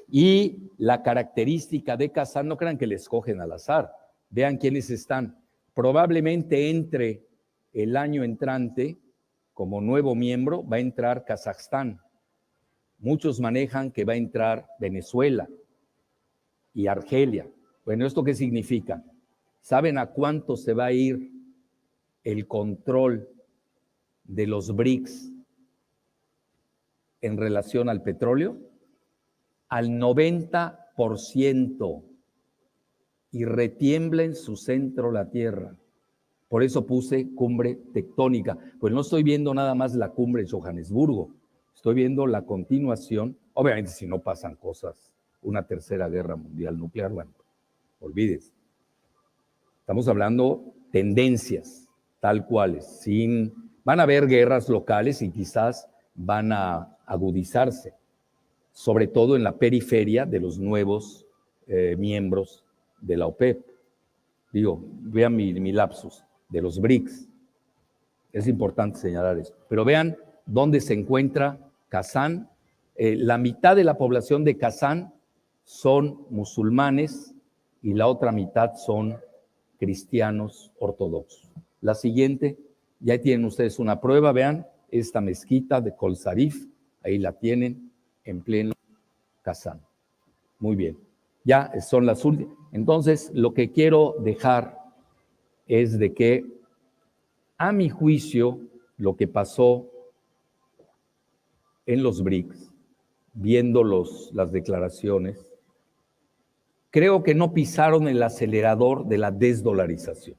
Y la característica de Kazán, no crean que le escogen al azar. Vean quiénes están. Probablemente entre el año entrante, como nuevo miembro, va a entrar Kazajstán. Muchos manejan que va a entrar Venezuela y Argelia. Bueno, ¿esto qué significa? ¿Saben a cuánto se va a ir el control de los BRICS en relación al petróleo? Al 90%, y retiembla en su centro la Tierra. Por eso puse cumbre tectónica, pues no estoy viendo nada más la cumbre de Johannesburgo, estoy viendo la continuación, obviamente si no pasan cosas, una tercera guerra mundial nuclear, bueno, olvídese. Estamos hablando tendencias tal cuales, van a haber guerras locales y quizás van a agudizarse, sobre todo en la periferia de los nuevos miembros de la OPEP. Vean mi lapsus, de los BRICS. Es importante señalar eso. Pero vean dónde se encuentra Kazán. La mitad de la población de Kazán son musulmanes y la otra mitad son cristianos ortodoxos. La siguiente, ya tienen ustedes una prueba, vean, esta mezquita de Kol Sarif, ahí la tienen en pleno Kazán. Muy bien. Ya son las últimas. Entonces, lo que quiero dejar es de que, a mi juicio, lo que pasó en los BRICS, viendo las declaraciones, creo que no pisaron el acelerador de la desdolarización.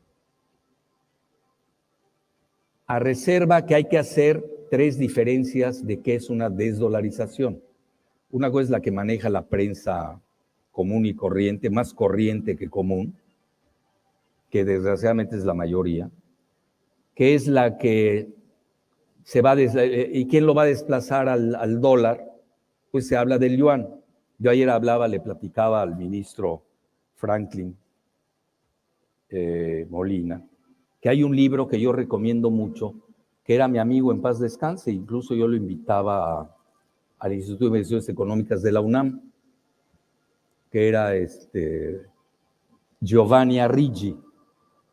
A reserva que hay que hacer 3 diferencias de qué es una desdolarización. Una cosa es la que maneja la prensa común y corriente, más corriente que común, que desgraciadamente es la mayoría, que es la que se va ¿y quién lo va a desplazar al dólar? Pues se habla del yuan. Yo ayer le platicaba al ministro Franklin Molina, que hay un libro que yo recomiendo mucho, que era mi amigo en paz descanse, incluso yo lo invitaba al Instituto de Investigaciones Económicas de la UNAM, que era Giovanni Arrighi,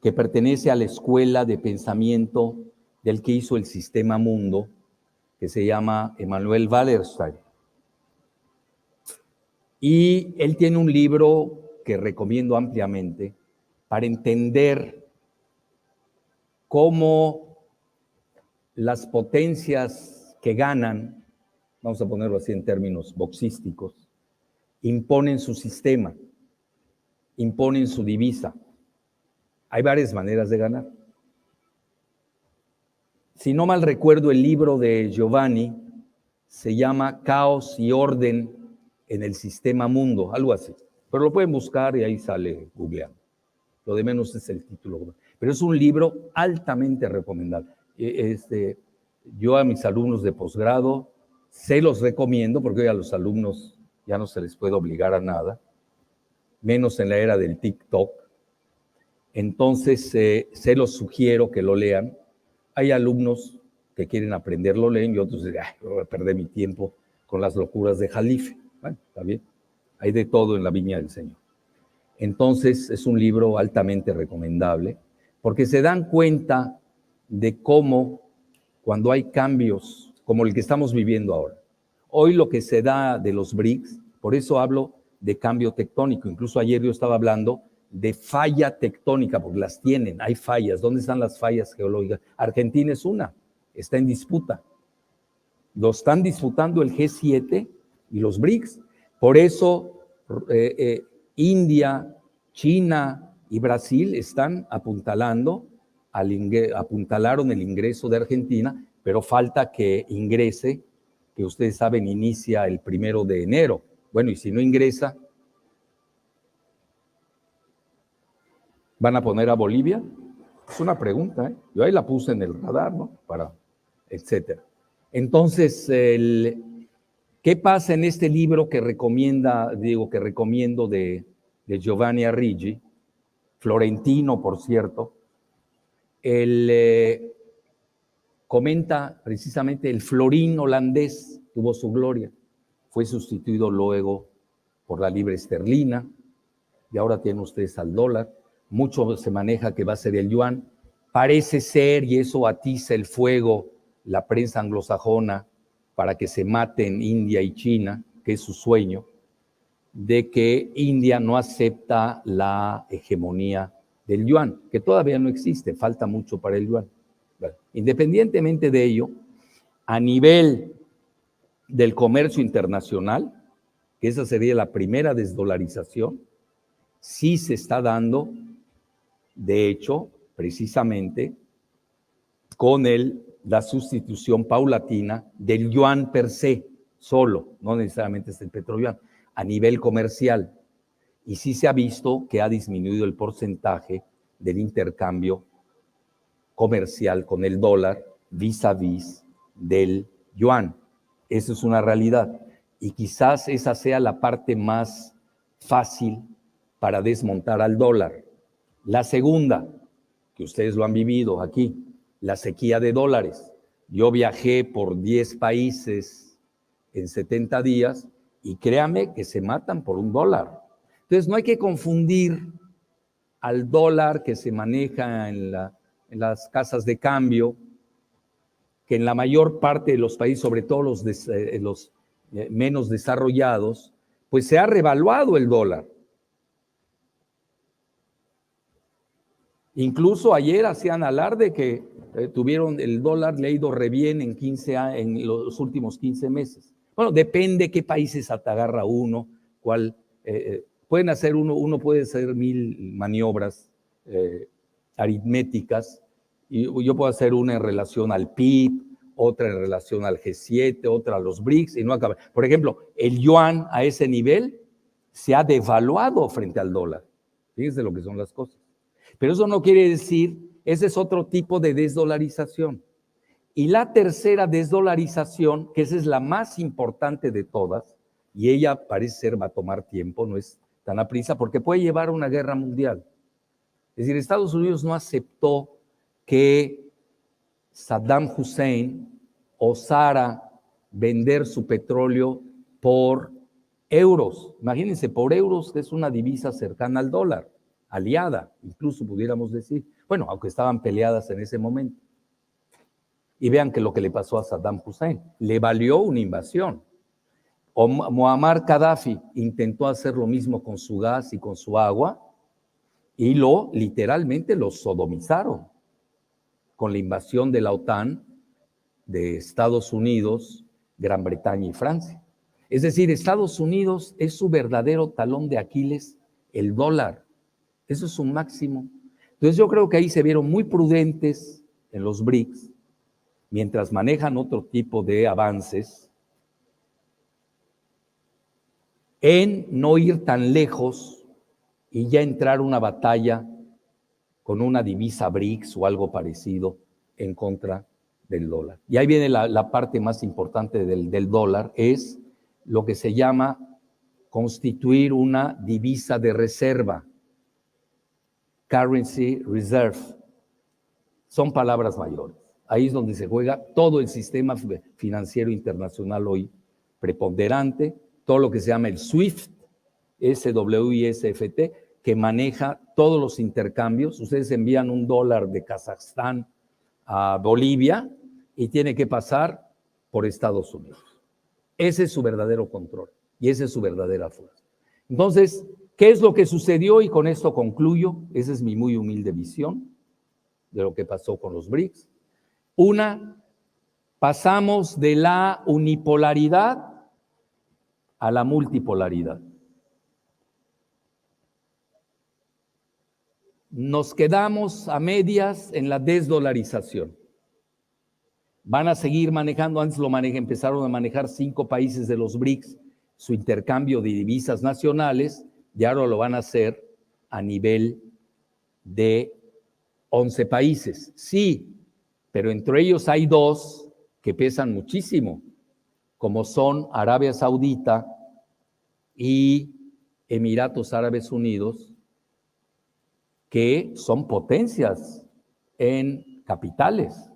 que pertenece a la escuela de pensamiento del que hizo el Sistema Mundo, que se llama Emanuel Wallerstein. Y él tiene un libro que recomiendo ampliamente para entender cómo las potencias que ganan, vamos a ponerlo así en términos boxísticos, imponen su sistema, imponen su divisa. Hay varias maneras de ganar. Si no mal recuerdo, el libro de Giovanni se llama Caos y Orden en el Sistema Mundo, algo así. Pero lo pueden buscar y ahí sale googleando. Lo de menos es el título. Pero es un libro altamente recomendable. Yo a mis alumnos de posgrado se los recomiendo, porque hoy a los alumnos ya no se les puede obligar a nada, menos en la era del TikTok. Entonces, se los sugiero que lo lean. Hay alumnos que quieren aprender, lo leen, y otros dicen, voy a perder mi tiempo con las locuras de Jalife. Bueno, está bien. Hay de todo en la viña del Señor. Entonces, es un libro altamente recomendable, porque se dan cuenta de cómo, cuando hay cambios, como el que estamos viviendo ahora, hoy lo que se da de los BRICS, por eso hablo de cambio tectónico. Incluso ayer yo estaba hablando de falla tectónica, porque las tienen, hay fallas. ¿Dónde están las fallas geológicas? Argentina es una, está en disputa. Lo están disputando el G7 y los BRICS. Por eso India, China y Brasil están apuntalaron el ingreso de Argentina, pero falta que ingrese, que ustedes saben inicia el 1 de enero. Bueno, y si no ingresa, ¿van a poner a Bolivia? Es una pregunta, ¿eh? Yo ahí la puse en el radar, ¿no? Etcétera. Entonces, ¿qué pasa en este libro que recomiendo de Giovanni Arrighi, florentino, por cierto? Él comenta precisamente el florín holandés tuvo su gloria, fue sustituido luego por la libra esterlina, y ahora tienen ustedes al dólar. Mucho se maneja que va a ser el yuan. Parece ser, y eso atiza el fuego, la prensa anglosajona, para que se maten India y China, que es su sueño, de que India no acepta la hegemonía del yuan, que todavía no existe, falta mucho para el yuan. Bueno, independientemente de ello, a nivel del comercio internacional, que esa sería la primera desdolarización, sí se está dando, de hecho, precisamente, con la sustitución paulatina del yuan per se, solo, no necesariamente es el petroyuan, a nivel comercial. Y sí se ha visto que ha disminuido el porcentaje del intercambio comercial con el dólar vis a vis del yuan. Eso es una realidad. Y quizás esa sea la parte más fácil para desmontar al dólar. La segunda, que ustedes lo han vivido aquí, la sequía de dólares. Yo viajé por 10 países en 70 días y créame que se matan por $1. Entonces no hay que confundir al dólar que se maneja en las casas de cambio, que en la mayor parte de los países, sobre todo los menos desarrollados, pues se ha revaluado el dólar. Incluso ayer hacían alarde que tuvieron el dólar, le ha ido re bien en los últimos 15 meses. Bueno, depende qué países agarra uno, pueden hacer uno puede hacer 1000 maniobras aritméticas, y yo puedo hacer una en relación al PIB, otra en relación al G7, otra a los BRICS, y no acaba. Por ejemplo, el yuan a ese nivel se ha devaluado frente al dólar. Fíjense lo que son las cosas. Pero eso no quiere decir, ese es otro tipo de desdolarización. Y la tercera desdolarización, que esa es la más importante de todas, y ella parece ser va a tomar tiempo, no es tan aprisa, porque puede llevar a una guerra mundial. Es decir, Estados Unidos no aceptó que Saddam Hussein osara vender su petróleo por euros. Imagínense, por euros, que es una divisa cercana al dólar, aliada, incluso pudiéramos decir. Bueno, aunque estaban peleadas en ese momento. Y vean que lo que le pasó a Saddam Hussein, le valió una invasión. Muammar Gaddafi intentó hacer lo mismo con su gas y con su agua, y literalmente lo sodomizaron con la invasión de la OTAN, de Estados Unidos, Gran Bretaña y Francia. Es decir, Estados Unidos es su verdadero talón de Aquiles, el dólar. Eso es su máximo. Entonces yo creo que ahí se vieron muy prudentes en los BRICS, mientras manejan otro tipo de avances, en no ir tan lejos y ya entrar una batalla con una divisa BRICS o algo parecido en contra del dólar. Y ahí viene la parte más importante del dólar, es lo que se llama constituir una divisa de reserva, currency reserve. Son palabras mayores. Ahí es donde se juega todo el sistema financiero internacional hoy preponderante, todo lo que se llama el SWIFT, SWIFT, que maneja todos los intercambios. Ustedes envían $1 de Kazajstán a Bolivia y tiene que pasar por Estados Unidos. Ese es su verdadero control y esa es su verdadera fuerza. Entonces, ¿qué es lo que sucedió? Y con esto concluyo. Esa es mi muy humilde visión de lo que pasó con los BRICS. Pasamos de la unipolaridad a la multipolaridad. Nos quedamos a medias en la desdolarización. Van a seguir manejando, antes empezaron a manejar 5 países de los BRICS su intercambio de divisas nacionales, y ahora lo van a hacer a nivel de 11 países. Sí, pero entre ellos hay 2 que pesan muchísimo, como son Arabia Saudita y Emiratos Árabes Unidos, que son potencias en capitales.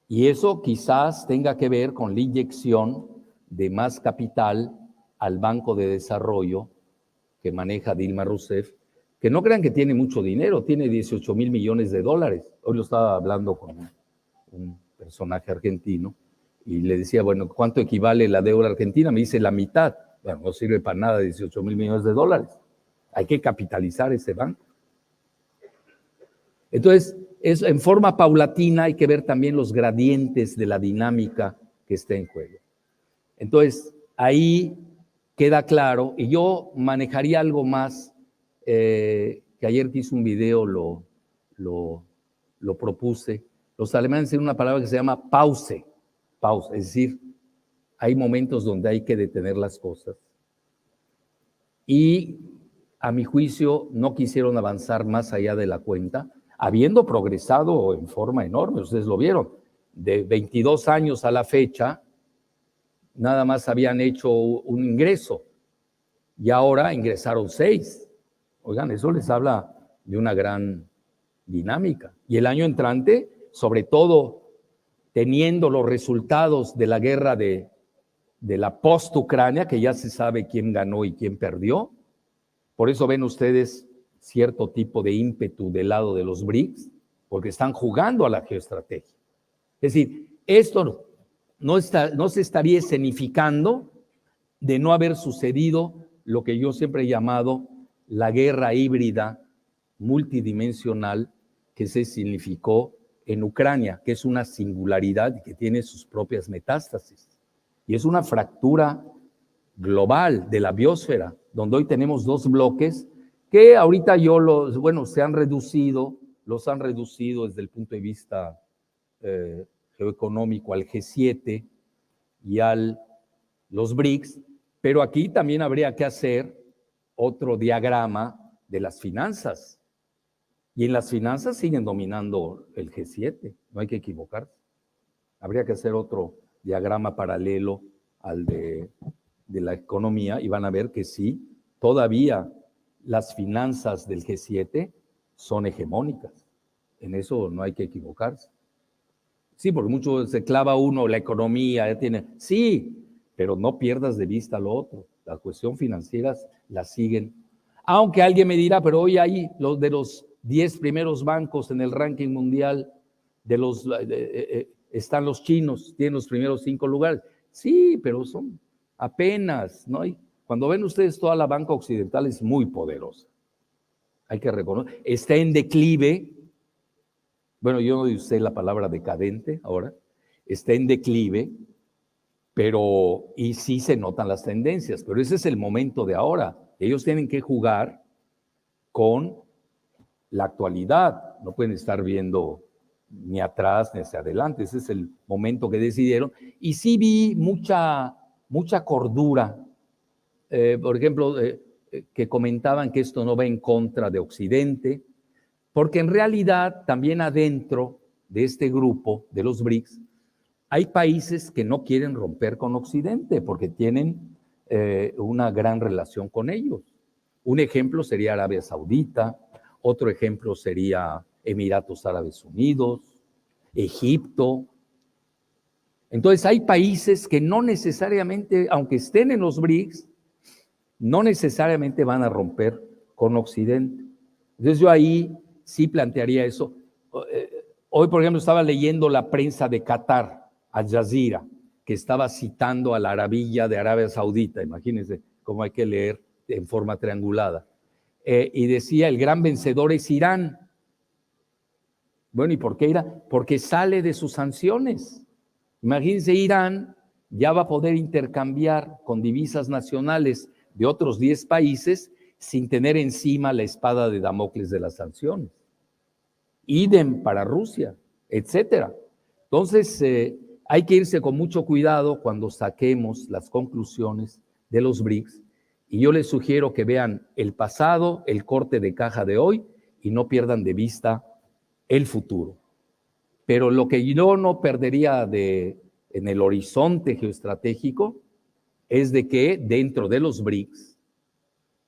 Y eso quizás tenga que ver con la inyección de más capital al Banco de Desarrollo que maneja Dilma Rousseff, que no crean que tiene mucho dinero, tiene 18,000 millones de dólares. Hoy lo estaba hablando con un personaje argentino y le decía, bueno, ¿cuánto equivale la deuda argentina? Me dice la mitad. Bueno, no sirve para nada 18,000 millones de dólares. Hay que capitalizar ese banco. Entonces, en forma paulatina hay que ver también los gradientes de la dinámica que está en juego. Entonces, ahí queda claro, y yo manejaría algo más, que ayer que hice un video lo propuse. Los alemanes tienen una palabra que se llama Pause, es decir, hay momentos donde hay que detener las cosas. Y a mi juicio no quisieron avanzar más allá de la cuenta, habiendo progresado en forma enorme. Ustedes lo vieron, de 22 años a la fecha, nada más habían hecho un ingreso y ahora ingresaron 6. Oigan, eso les habla de una gran dinámica. Y el año entrante, sobre todo teniendo los resultados de la guerra de la post-Ucrania, que ya se sabe quién ganó y quién perdió. Por eso ven ustedes cierto tipo de ímpetu del lado de los BRICS, porque están jugando a la geoestrategia. Es decir, esto no se estaría escenificando de no haber sucedido lo que yo siempre he llamado la guerra híbrida multidimensional que se significó en Ucrania, que es una singularidad y que tiene sus propias metástasis. Y es una fractura global de la biosfera, donde hoy tenemos dos bloques que ahorita se han reducido, los han reducido desde el punto de vista geoeconómico al G7 y los BRICS, pero aquí también habría que hacer otro diagrama de las finanzas. Y en las finanzas siguen dominando el G7, no hay que equivocarse. Habría que hacer otro diagrama paralelo al de la economía y van a ver que sí, todavía las finanzas del G7 son hegemónicas. En eso no hay que equivocarse. Sí, porque mucho se clava uno, la economía, ya tiene. Sí, pero no pierdas de vista lo otro. Las cuestiones financieras las siguen. Aunque alguien me dirá, pero hoy ahí de los 10 primeros bancos en el ranking mundial, están los chinos, tienen los primeros 5 lugares. Sí, pero son apenas, ¿no? Y cuando ven ustedes toda la banca occidental es muy poderosa. Hay que reconocer. Está en declive. Bueno, yo no usé la palabra decadente ahora. Está en declive, y sí se notan las tendencias, pero ese es el momento de ahora. Ellos tienen que jugar con la actualidad, no pueden estar viendo ni atrás ni hacia adelante. Ese es el momento que decidieron. Y sí vi mucha cordura, por ejemplo, que comentaban que esto no va en contra de Occidente, porque en realidad también adentro de este grupo de los BRICS hay países que no quieren romper con Occidente porque tienen una gran relación con ellos. Un ejemplo sería Arabia Saudita, otro ejemplo sería Emiratos Árabes Unidos, Egipto. Entonces hay países que no necesariamente, aunque estén en los BRICS, no necesariamente van a romper con Occidente. Entonces yo ahí sí plantearía eso. Hoy, por ejemplo, estaba leyendo la prensa de Qatar, Al Jazeera, que estaba citando a la Arabilla de Arabia Saudita. Imagínense cómo hay que leer en forma triangulada. Y decía, el gran vencedor es Irán. Bueno, ¿y por qué Irán? Porque sale de sus sanciones. Imagínense, Irán ya va a poder intercambiar con divisas nacionales de otros 10 países sin tener encima la espada de Damocles de las sanciones. Idem para Rusia, etcétera. Entonces, hay que irse con mucho cuidado cuando saquemos las conclusiones de los BRICS. Y yo les sugiero que vean el pasado, el corte de caja de hoy y no pierdan de vista el futuro. Pero lo que yo no perdería en el horizonte geoestratégico es de que dentro de los BRICS,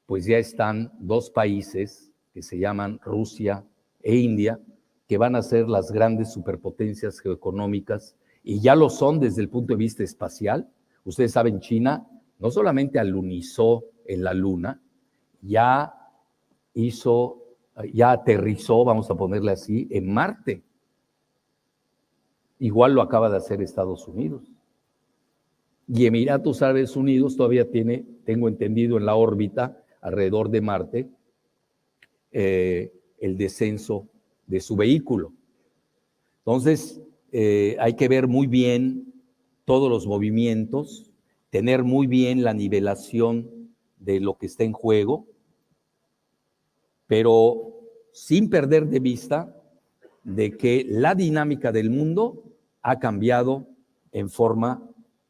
pues ya están 2 países que se llaman Rusia e India, que van a ser las grandes superpotencias geoeconómicas y ya lo son desde el punto de vista espacial. Ustedes saben, China no solamente alunizó en la Luna, ya aterrizó, vamos a ponerle así, en Marte. Igual lo acaba de hacer Estados Unidos. Y Emiratos Árabes Unidos todavía tiene, tengo entendido, en la órbita alrededor de Marte, el descenso de su vehículo. Entonces, hay que ver muy bien todos los movimientos, tener muy bien la nivelación de lo que está en juego, pero sin perder de vista de que la dinámica del mundo ha cambiado en forma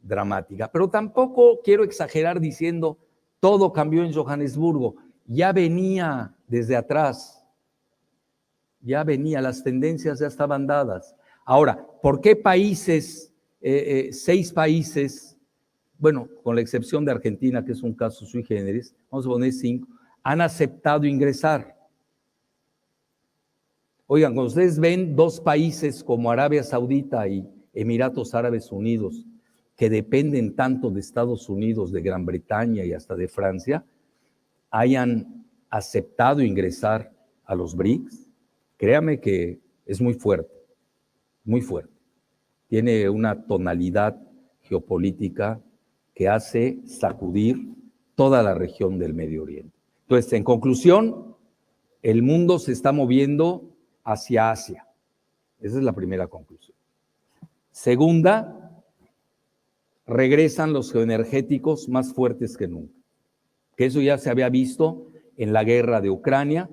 dramática. Pero tampoco quiero exagerar diciendo todo cambió en Johannesburgo. Ya venía desde atrás, ya venía, las tendencias ya estaban dadas. Ahora, ¿por qué países, 6 países, bueno, con la excepción de Argentina, que es un caso sui generis, vamos a poner 5, han aceptado ingresar? Oigan, cuando ustedes ven 2 países como Arabia Saudita y Emiratos Árabes Unidos, que dependen tanto de Estados Unidos, de Gran Bretaña y hasta de Francia, hayan aceptado ingresar a los BRICS, créame que es muy fuerte, muy fuerte. Tiene una tonalidad geopolítica que hace sacudir toda la región del Medio Oriente. Entonces, en conclusión, el mundo se está moviendo hacia Asia. Esa es la primera conclusión. Segunda, regresan los geoenergéticos más fuertes que nunca. Que eso ya se había visto en la guerra de Ucrania,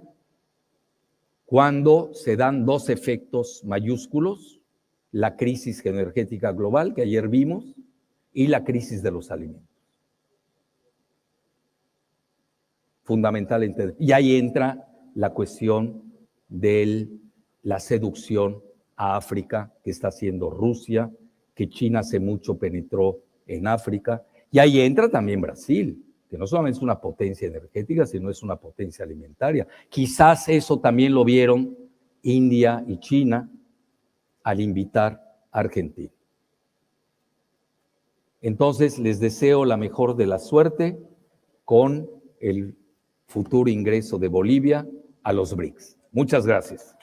cuando se dan dos efectos mayúsculos, la crisis energética global que ayer vimos y la crisis de los alimentos. Fundamental entender. Y ahí entra la cuestión de la seducción a África que está haciendo Rusia, que China hace mucho penetró en África, y ahí entra también Brasil, que no solamente es una potencia energética, sino es una potencia alimentaria. Quizás eso también lo vieron India y China al invitar a Argentina. Entonces, les deseo la mejor de la suerte con el futuro ingreso de Bolivia a los BRICS. Muchas gracias.